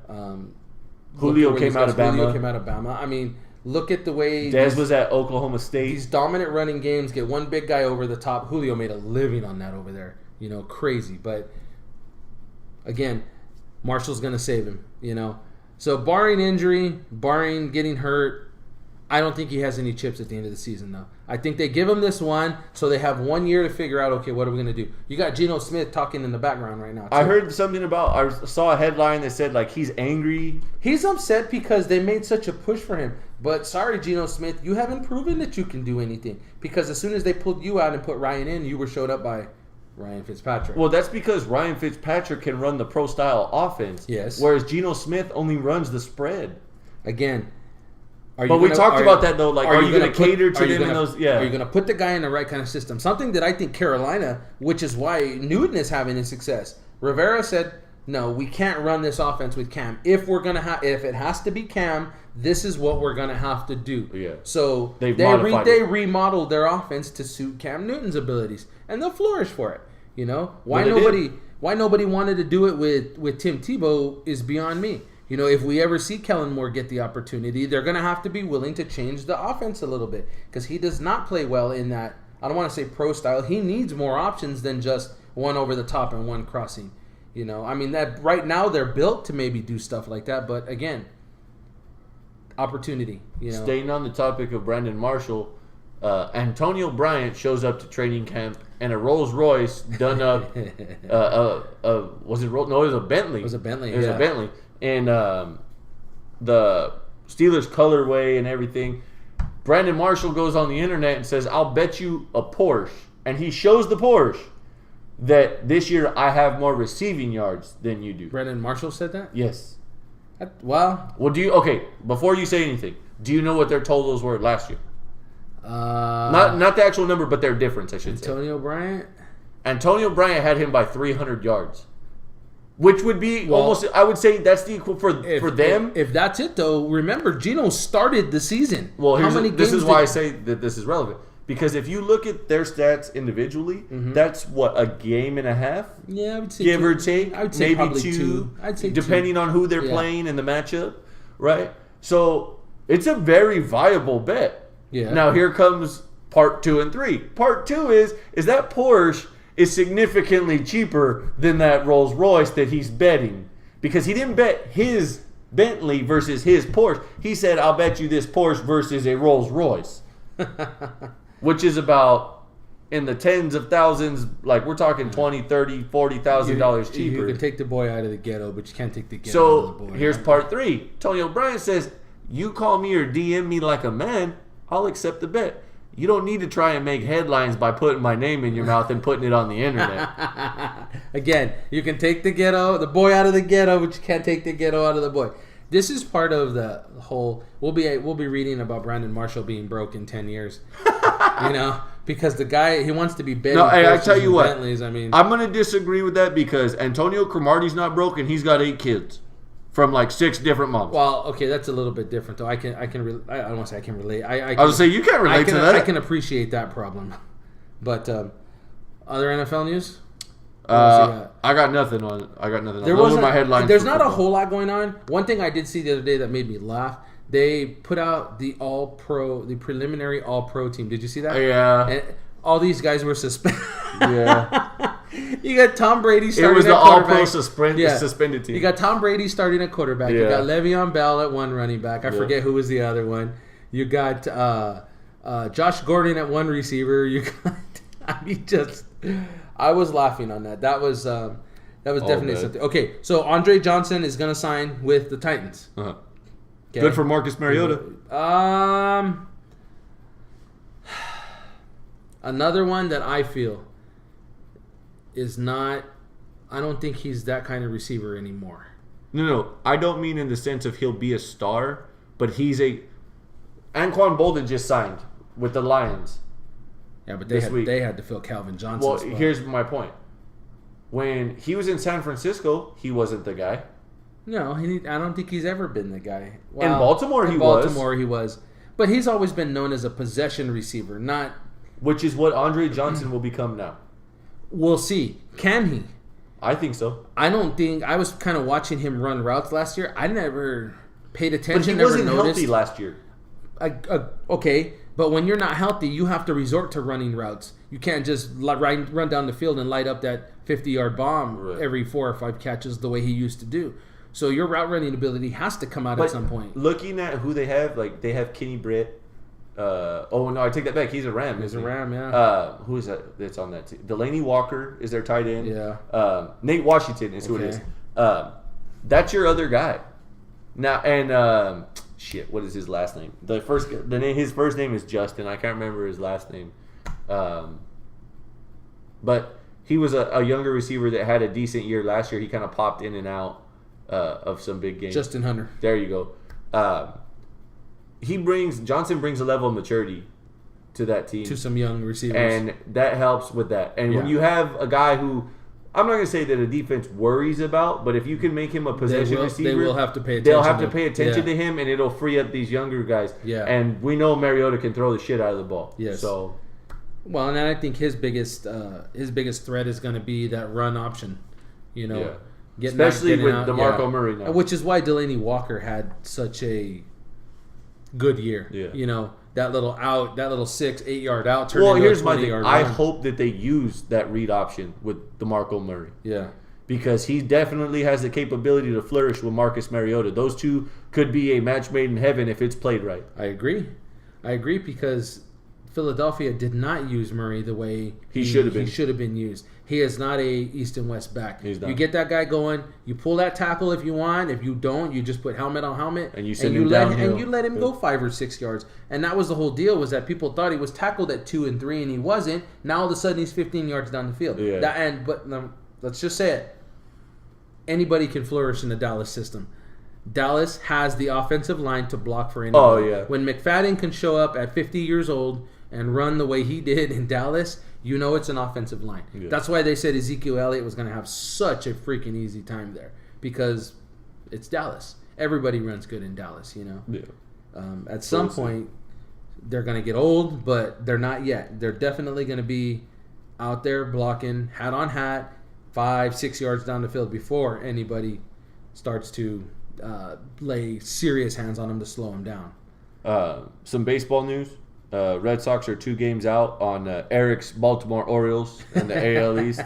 Julio came out of Bama. I mean, look at the way Dez was at Oklahoma State. These dominant running games get one big guy over the top. Julio made a living on that over there. Crazy. But again, Marshall's going to save him. So barring injury, barring getting hurt, I don't think he has any chips at the end of the season, though. I think they give him this one, so they have 1 year to figure out, okay, what are we going to do? You got Geno Smith talking in the background right now, too. I heard something about, I saw a headline that said, he's angry. He's upset because they made such a push for him. But sorry, Geno Smith, you haven't proven that you can do anything. Because as soon as they pulled you out and put Ryan in, you were showed up by Ryan Fitzpatrick. Well, that's because Ryan Fitzpatrick can run the pro-style offense. Yes. Whereas Geno Smith only runs the spread. Again, But we talked about that though. Like, are you going to cater to them in those? Yeah. Are you going to put the guy in the right kind of system? Something that I think Carolina, which is why Newton is having a success. Rivera said, "No, we can't run this offense with Cam. If it has to be Cam, this is what we're going to have to do." Yeah. So they remodeled their offense to suit Cam Newton's abilities, and they'll flourish for it. You know why nobody wanted to do it with Tim Tebow is beyond me. You know, if we ever see Kellen Moore get the opportunity, they're going to have to be willing to change the offense a little bit because he does not play well in that, I don't want to say pro style. He needs more options than just one over the top and one crossing. You know, I mean, that right now they're built to maybe do stuff like that. But again, opportunity. You know, staying on the topic of Brandon Marshall, Antonio Bryant shows up to training camp and a Rolls Royce done up. Was it Rolls? No, it was a Bentley. It was a Bentley. It was a Bentley. And the Steelers colorway and everything. Brandon Marshall goes on the internet and says, "I'll bet you a Porsche," and he shows the Porsche that this year I have more receiving yards than you do. Brandon Marshall said that? Yes. Well, before you say anything, do you know what their totals were last year? Not the actual number, but their difference, I should say. Antonio Bryant had him by 300 yards. Which would be almost, I would say that's the equal for them. If that's it, though, remember, Geno started the season. Well, this is why I say that this is relevant. Because if you look at their stats individually, that's a game and a half? Yeah, I would say give or take. I would say maybe probably two. I'd say depending on who they're playing in the matchup, right? So it's a very viable bet. Yeah. Now here comes part 2 and 3. Part 2 is that Porsche is significantly cheaper than that Rolls Royce that he's betting. Because he didn't bet his Bentley versus his Porsche. He said, "I'll bet you this Porsche versus a Rolls Royce." Which is about in the tens of thousands, like we're talking $20,000, $30,000, $40,000 cheaper. You can take the boy out of the ghetto, but you can't take the ghetto out of the boy. So here's part 3. Tony O'Brien says, "You call me or DM me like a man, I'll accept the bet. You don't need to try and make headlines by putting my name in your mouth and putting it on the internet." Again, you can take the boy out of the ghetto, but you can't take the ghetto out of the boy. This is part of the whole. We'll be reading about Brandon Marshall being broke in 10 years, you know, because the guy he wants to be betting. No, hey, I tell you what, Bentleys. I mean, I'm gonna disagree with that because Antonio Cromartie's not broke and he's got 8 kids from like 6 different moms. Well, okay, that's a little bit different though. I don't want to say I can relate. I was gonna say you can't relate to that. I can appreciate that problem, but other NFL news. I got nothing on. Those are my headlines. There's not a whole lot going on. One thing I did see the other day that made me laugh. They put out the preliminary All-Pro team. Did you see that? Yeah. And all these guys were suspended. Yeah. You got Tom Brady starting. It was the All-Pro suspended team. You got Tom Brady starting at quarterback. Yeah. You got Le'Veon Bell at one running back. I forget who was the other one. You got Josh Gordon at one receiver. You got. I was laughing on that. That was definitely something. Okay, so Andre Johnson is going to sign with the Titans. Uh-huh. Okay. Good for Marcus Mariota. Another one that I feel is not. I don't think he's that kind of receiver anymore. No. I don't mean in the sense of he'll be a star, but he's a. Anquan Bolden just signed with the Lions. Yeah, but they had to fill Calvin Johnson. Well, here's my point. When he was in San Francisco, he wasn't the guy. No, I don't think he's ever been the guy. Well, in Baltimore, he was. But he's always been known as a possession receiver, not... Which is what Andre Johnson will become now. We'll see. Can he? I think so. I don't think... I was kind of watching him run routes last year. I never paid attention. But he wasn't healthy last year. Okay, but when you're not healthy, you have to resort to running routes. You can't just run down the field and light up that 50-yard bomb every 4 or 5 catches the way he used to do. So your route running ability has to come out at some point. Looking at who they have, like they have Kenny Britt. I take that back. He's a Ram. He's a Ram, yeah. Who is that that's on that team? Delaney Walker is their tight end. Yeah. Nate Washington is who it is. That's your other guy. Now, and what is his last name? His first name is Justin. I can't remember his last name. But he was a younger receiver that had a decent year last year. He kind of popped in and out of some big games. Justin Hunter. There you go. Johnson brings a level of maturity to that team. To some young receivers. And that helps with that. And when you have a guy who, I'm not going to say that a defense worries about, but if you can make him a possession receiver, they will have to pay attention. They'll have to pay attention to him, and it'll free up these younger guys. Yeah. And we know Mariota can throw the shit out of the ball. Yes. So, well, and I think his biggest threat is going to be that run option. You know, especially with DeMarco Murray now, which is why Delaney Walker had such a good year. Yeah. You know, that little 6-8 yard out turned into here's a 20 yard I hope that they use that read option with DeMarco Murray. Yeah. Because he definitely has the capability to flourish with Marcus Mariota. Those two could be a match made in heaven if it's played right. I agree because Philadelphia did not use Murray the way he should have been used. He is not a east and west back. You get that guy going, you pull that tackle if you want. If you don't, you just put helmet on helmet and you let him go 5 or 6 yards. And that was the whole deal, was that people thought he was tackled at 2 and 3 and he wasn't. Now all of a sudden he's 15 yards down the field. Yeah. But let's just say it. Anybody can flourish in the Dallas system. Dallas has the offensive line to block for anybody. Oh, yeah. When McFadden can show up at 50 years old and run the way he did in Dallas, you know it's an offensive line. Yeah. That's why they said Ezekiel Elliott was going to have such a freaking easy time there, because it's Dallas. Everybody runs good in Dallas, you know. Yeah. At some point, they're going to get old, but they're not yet. They're definitely going to be out there blocking, hat on hat, 5-6 yards down the field before anybody starts to lay serious hands on them to slow them down. Some baseball news. Red Sox are 2 games out on Eric's Baltimore Orioles in the AL East.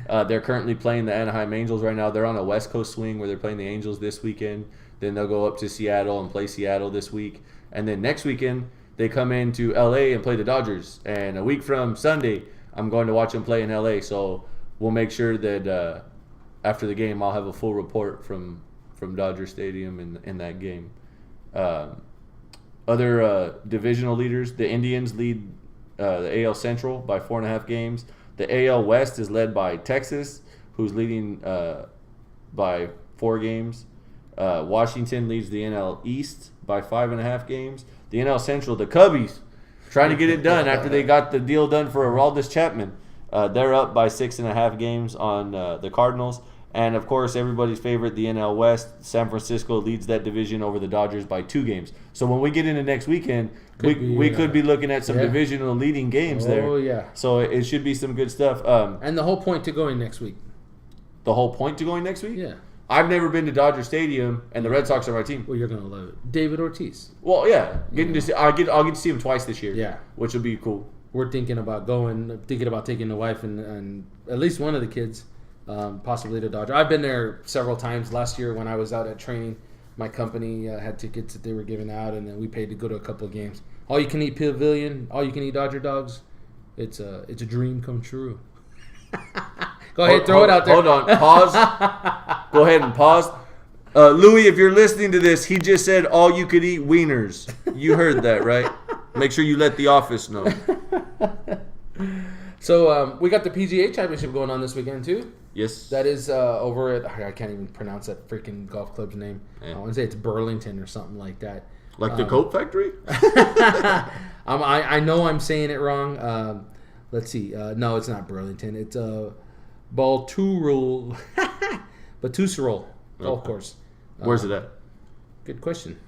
They're currently playing the Anaheim Angels right now. They're on a West Coast swing where they're playing the Angels this weekend. Then they'll go up to Seattle and play Seattle this week. And then next weekend, they come into LA and play the Dodgers. And a week from Sunday, I'm going to watch them play in LA. So we'll make sure that after the game, I'll have a full report from Dodger Stadium in that game. Other divisional leaders, the Indians lead the AL Central by 4.5 games. The AL West is led by Texas, who's leading by 4 games. Washington leads the NL East by 5.5 games. The NL Central, the Cubbies, trying to get it done after they got the deal done for Aroldis Chapman. They're up by 6.5 games on the Cardinals. And, of course, everybody's favorite, the NL West, San Francisco leads that division over the Dodgers by 2 games. So when we get into next weekend, we could be looking at some divisional leading games there. Oh, yeah. So it should be some good stuff. And the whole point to going next week. The whole point to going next week? Yeah. I've never been to Dodger Stadium, and the Red Sox are my team. Well, you're going to love it. David Ortiz. Well, yeah. I'll get to see him twice this year. Yeah. Which will be cool. We're thinking about taking the wife and at least one of the kids. Possibly to Dodger. I've been there several times. Last year when I was out at training, my company had tickets that they were giving out, and then we paid to go to a couple of games. All you can eat pavilion, all you can eat Dodger dogs. It's a dream come true. Go ahead, throw it out there. Hold on, pause. Go ahead and pause. Louis, if you're listening to this, he just said all you could eat wieners. You heard that, right? Make sure you let the office know. So we got the PGA Championship going on this weekend too. Yes. That is over at, I can't even pronounce that freaking golf club's name. Yeah. I want to say it's Burlington or something like that. Like the Coke Factory? I know I'm saying it wrong. Let's see. No, it's not Burlington. It's Baltusrol golf course. Where's it at? Good question.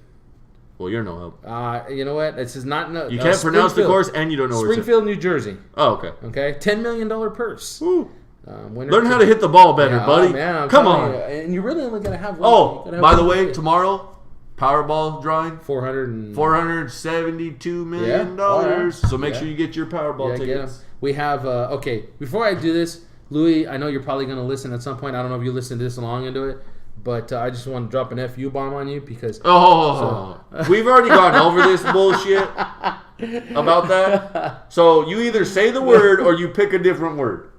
Well, you're no help. You know what? This is not. You can't pronounce the course, and you don't know where it's at. Springfield, New Jersey. Oh, okay. Okay, $10 million purse. Woo. Learn how to hit the ball better, buddy. Oh, man, come on. And you're really only going to have one. Oh, by the way, tomorrow, Powerball drawing. $472 million. Yeah. So make sure you get your Powerball tickets. We have, okay, before I do this, Louis, I know you're probably going to listen at some point. I don't know if you listened this long into it. But I just want to drop an FU bomb on you because... we've already gone over this bullshit about that. So you either say the word or you pick a different word.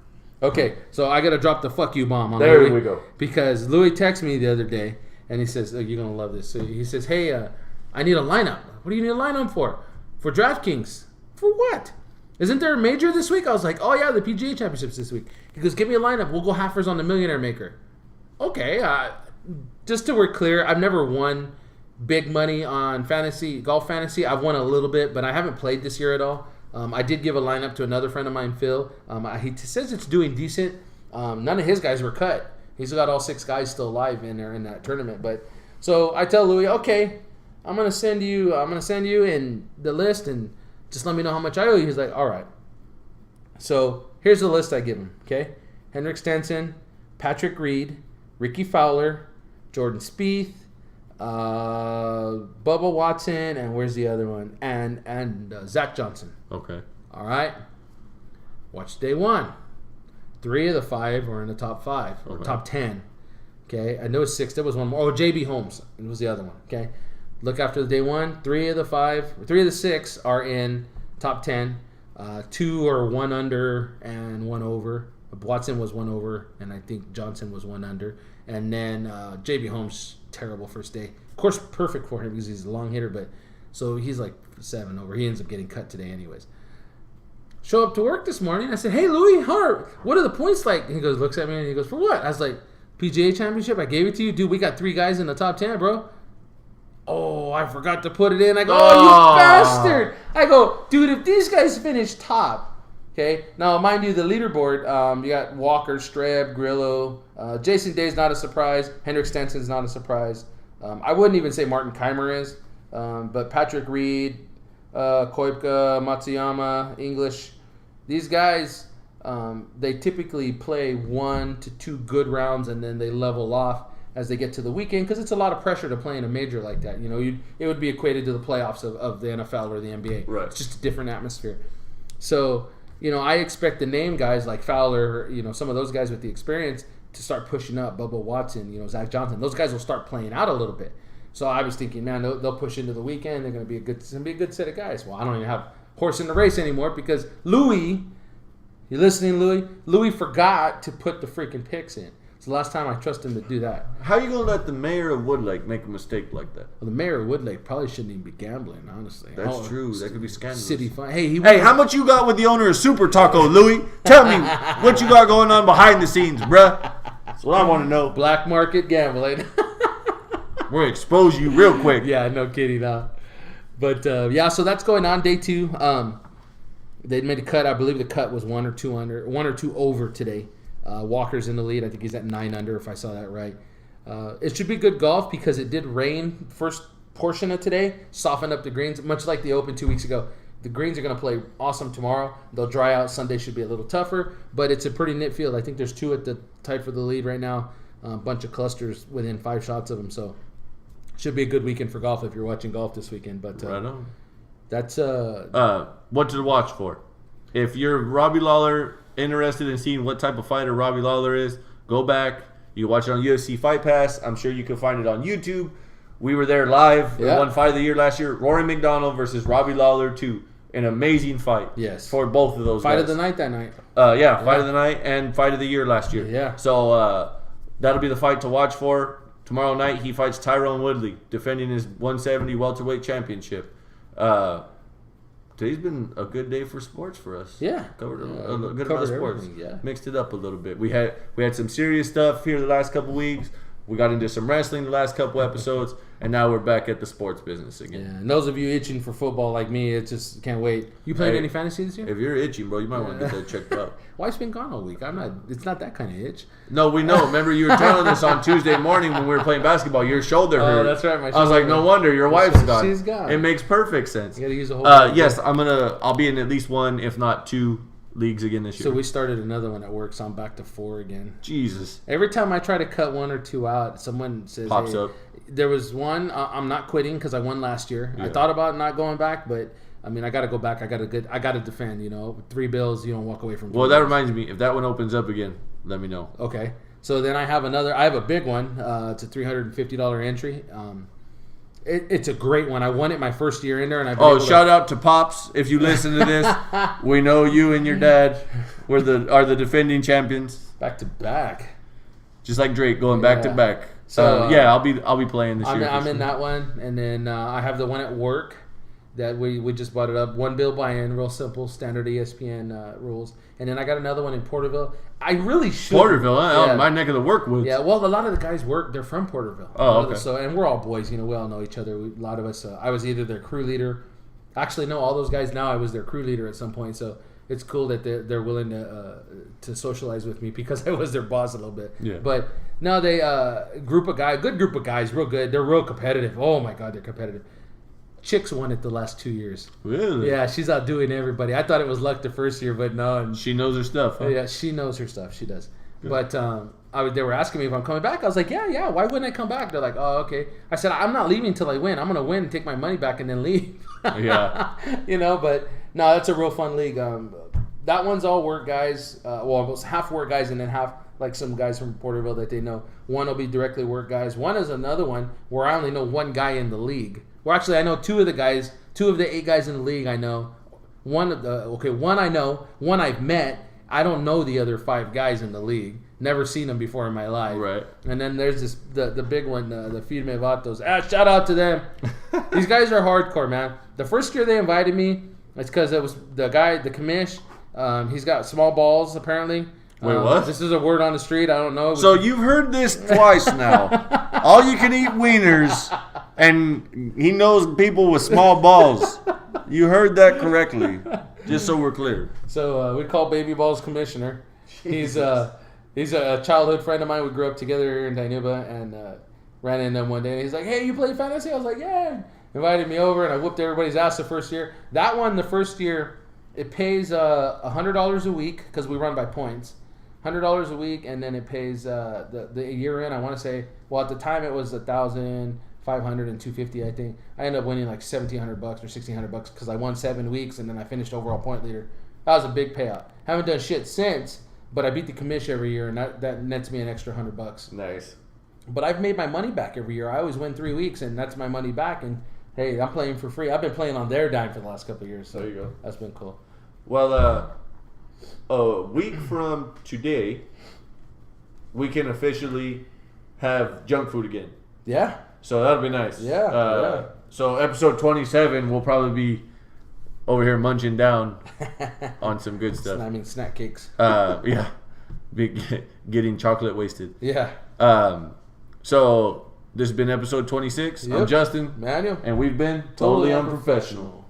Okay, so I got to drop the fuck you bomb on Louis. There we go. Because Louis texted me the other day, and he says, you're going to love this. So he says, hey, I need a lineup. What do you need a lineup for? For DraftKings. For what? Isn't there a major this week? I was like, oh, yeah, the PGA Championships this week. He goes, give me a lineup. We'll go halfers on the Millionaire Maker. Okay, just so we're clear, I've never won big money on golf fantasy. I've won a little bit, but I haven't played this year at all. I did give a lineup to another friend of mine, Phil. He says it's doing decent. None of his guys were cut. He's got all 6 guys still alive in there in that tournament. But so I tell Louis, okay, I'm gonna send you in the list and just let me know how much I owe you. He's like, all right. So here's the list I give him. Okay, Henrik Stenson, Patrick Reed, Ricky Fowler, Jordan Spieth, Bubba Watson, and where's the other one? And Zach Johnson. Okay. All right. Watch day 1. 3 of the 5 were in the top 5 or top 10. Okay. I know it's 6. There was one more. Oh, JB Holmes. It was the other one. Okay. Look after the day 1. 3 of the 6 are in top 10. 2 are 1 under and 1 over. Watson was 1 over, and I think Johnson was 1 under. And then JB Holmes, terrible first day. Of course, perfect for him because he's a long hitter, but so he's like 7 over. He ends up getting cut today anyways. Show up to work this morning. I said, hey, Louis, what are the points like? And he goes, looks at me, and he goes, for what? I was like, PGA Championship, I gave it to you. Dude, we got 3 guys in the top 10, bro. Oh, I forgot to put it in. I go, oh, you bastard. I go, dude, if these guys finish top, okay. Now, mind you, the leaderboard, you got Walker, Streb, Grillo. Jason Day's not a surprise. Henrik Stenson's not a surprise. I wouldn't even say Martin Keimer is. But Patrick Reed, Koepka, Matsuyama, English, these guys, they typically play 1 to 2 good rounds and then they level off as they get to the weekend because it's a lot of pressure to play in a major like that. You know, it would be equated to the playoffs of the NFL or the NBA. Right. It's just a different atmosphere. So, you know, I expect the name guys like Fowler, you know, some of those guys with the experience to start pushing up. Bubba Watson, you know, Zach Johnson. Those guys will start playing out a little bit. So I was thinking, man, they'll push into the weekend. They're going to be a good set of guys. Well, I don't even have horse in the race anymore because Louis, you listening, Louis? Louis forgot to put the freaking picks in. It's the last time I trust him to do that. How are you going to let the mayor of Woodlake make a mistake like that? Well, the mayor of Woodlake probably shouldn't even be gambling, honestly. That's true. That could be scandalous. City fun. Hey, how much you got with the owner of Super Taco, Louis? Tell me what you got going on behind the scenes, bruh. That's what I want to know. Black market gambling. We're going to expose you real quick. Yeah, no kidding. But, yeah, so that's going on day 2. They made a cut. I believe the cut was 1 or 2 over today. Walker's in the lead. I think he's at 9 under, if I saw that right. It should be good golf because it did rain first portion of today, softened up the greens, much like the Open 2 weeks ago. The greens are going to play awesome tomorrow. They'll dry out. Sunday should be a little tougher, but it's a pretty knit field. I think there's 2 at the tied for the lead right now. A bunch of clusters within 5 shots of them, so should be a good weekend for golf if you're watching golf this weekend. But right on. That's what to watch for. If you're Robbie Lawler, interested in seeing what type of fighter Robbie Lawler is, go back. You watch it on UFC Fight Pass. I'm sure you can find it on YouTube. We were there live. Yeah. Won Fight of the Year last year. Rory McDonald versus Robbie Lawler 2. An amazing fight. Yes. For both of those Fight guys. of the night that night. Fight of the night and Fight of the Year last year. Yeah. So that'll be the fight to watch for. Tomorrow night he fights Tyrone Woodley, defending his 170 welterweight championship. Today's been a good day for sports for us. Yeah. Covered a good amount of sports. Yeah. Mixed it up a little bit. We had some serious stuff here the last couple weeks. We got into some wrestling the last couple episodes, and now we're back at the sports business again. Yeah, and those of you itching for football like me, it just can't wait. You played any fantasy this year? If you're itching, bro, you might want to get that checked out. Wife's been gone all week. It's not that kind of itch. No, we know. Remember you were telling us on Tuesday morning when we were playing basketball, your shoulder hurt. Oh, that's right. My shoulder I was like, no wonder your wife's gone. She's gone. It makes perfect sense. You got to use a whole. Yes, I'll be in at least 1, if not 2 leagues again this year. So we started another one at work, so I'm back to 4 again. Jesus. Every time I try to cut 1 or 2 out, someone says, pops up. There was one, I'm not quitting because I won last year. Yeah. I thought about not going back, but I mean, I got to go back. I got to defend, you know. 3 bills, you don't walk away from. Well, that reminds me, if that one opens up again, let me know. Okay. So then I have a big one. It's a $350 entry. It's a great one. I won it my first year in there, and shout out to Pops if you listen to this. We know you and your dad are the defending champions, back to back, just like Drake going back to back. So I'll be playing this year. I'm in that one, and then I have the one at work, that we just bought it up. One bill buy-in, real simple, standard ESPN rules. And then I got another one in Porterville. I really should. Porterville, huh? Yeah. My neck of the work woods. Yeah, well, a lot of the guys they're from Porterville. Oh, okay. So, and we're all boys, we all know each other. A lot of us, I was either their crew leader. Actually, no, all those guys now, I was their crew leader at some point. So it's cool that they're willing to socialize with me because I was their boss a little bit. Yeah. But no, they, good group of guys, real good. They're real competitive. Oh, my God, they're competitive. Chick's won it the last 2 years. Really? Yeah, she's outdoing everybody. I thought it was luck the first year, but no. And she knows her stuff, huh? Yeah, she knows her stuff. She does. Good. But they were asking me if I'm coming back. I was like, yeah. Why wouldn't I come back? They're like, oh, okay. I said, I'm not leaving until I win. I'm going to win and take my money back and then leave. Yeah. But no, that's a real fun league. That one's all work guys. Well, it was half work guys and then half like some guys from Porterville that they know. One will be directly work guys. One is another one where I only know one guy in the league. Well, actually, I know two of the 8 guys in the league I know. One I know. One I've met. I don't know the other 5 guys in the league. Never seen them before in my life. Right. And then there's the big one, the Firme Vatos. Shout out to them. These guys are hardcore, man. The first year they invited me, it's because it was the guy, the commish. He's got small balls, apparently. Wait, what? This is a word on the street. I don't know. So you've heard this twice now. All you can eat wieners, and he knows people with small balls. You heard that correctly. Just so we're clear. So we call Baby Balls commissioner. He's a childhood friend of mine. We grew up together here in Dinuba and ran into him one day. And he's like, "Hey, you play fantasy?" I was like, "Yeah." Invited me over, and I whooped everybody's ass the first year. That one, the first year, it pays $100 a week because we run by points. $100 a week, and then it pays the year in. I want to say, well, at the time it was $1,500 and $250. I think I ended up winning like $1,700 or $1,600 because I won 7 weeks, and then I finished overall point leader. That was a big payout. Haven't done shit since, but I beat the commish every year, and that nets me an extra $100. Nice. But I've made my money back every year. I always win 3 weeks, and that's my money back. And hey, I'm playing for free. I've been playing on their dime for the last couple of years. So there you go. That's been cool. Well, a week from today, we can officially have junk food again. Yeah. So that'll be nice. Yeah. So episode 27, we'll probably be over here munching down on some good stuff. I mean, snack cakes. Yeah. Getting chocolate wasted. Yeah. So this has been episode 26. Yep. I'm Justin. Manuel. And we've been Totally Unprofessional.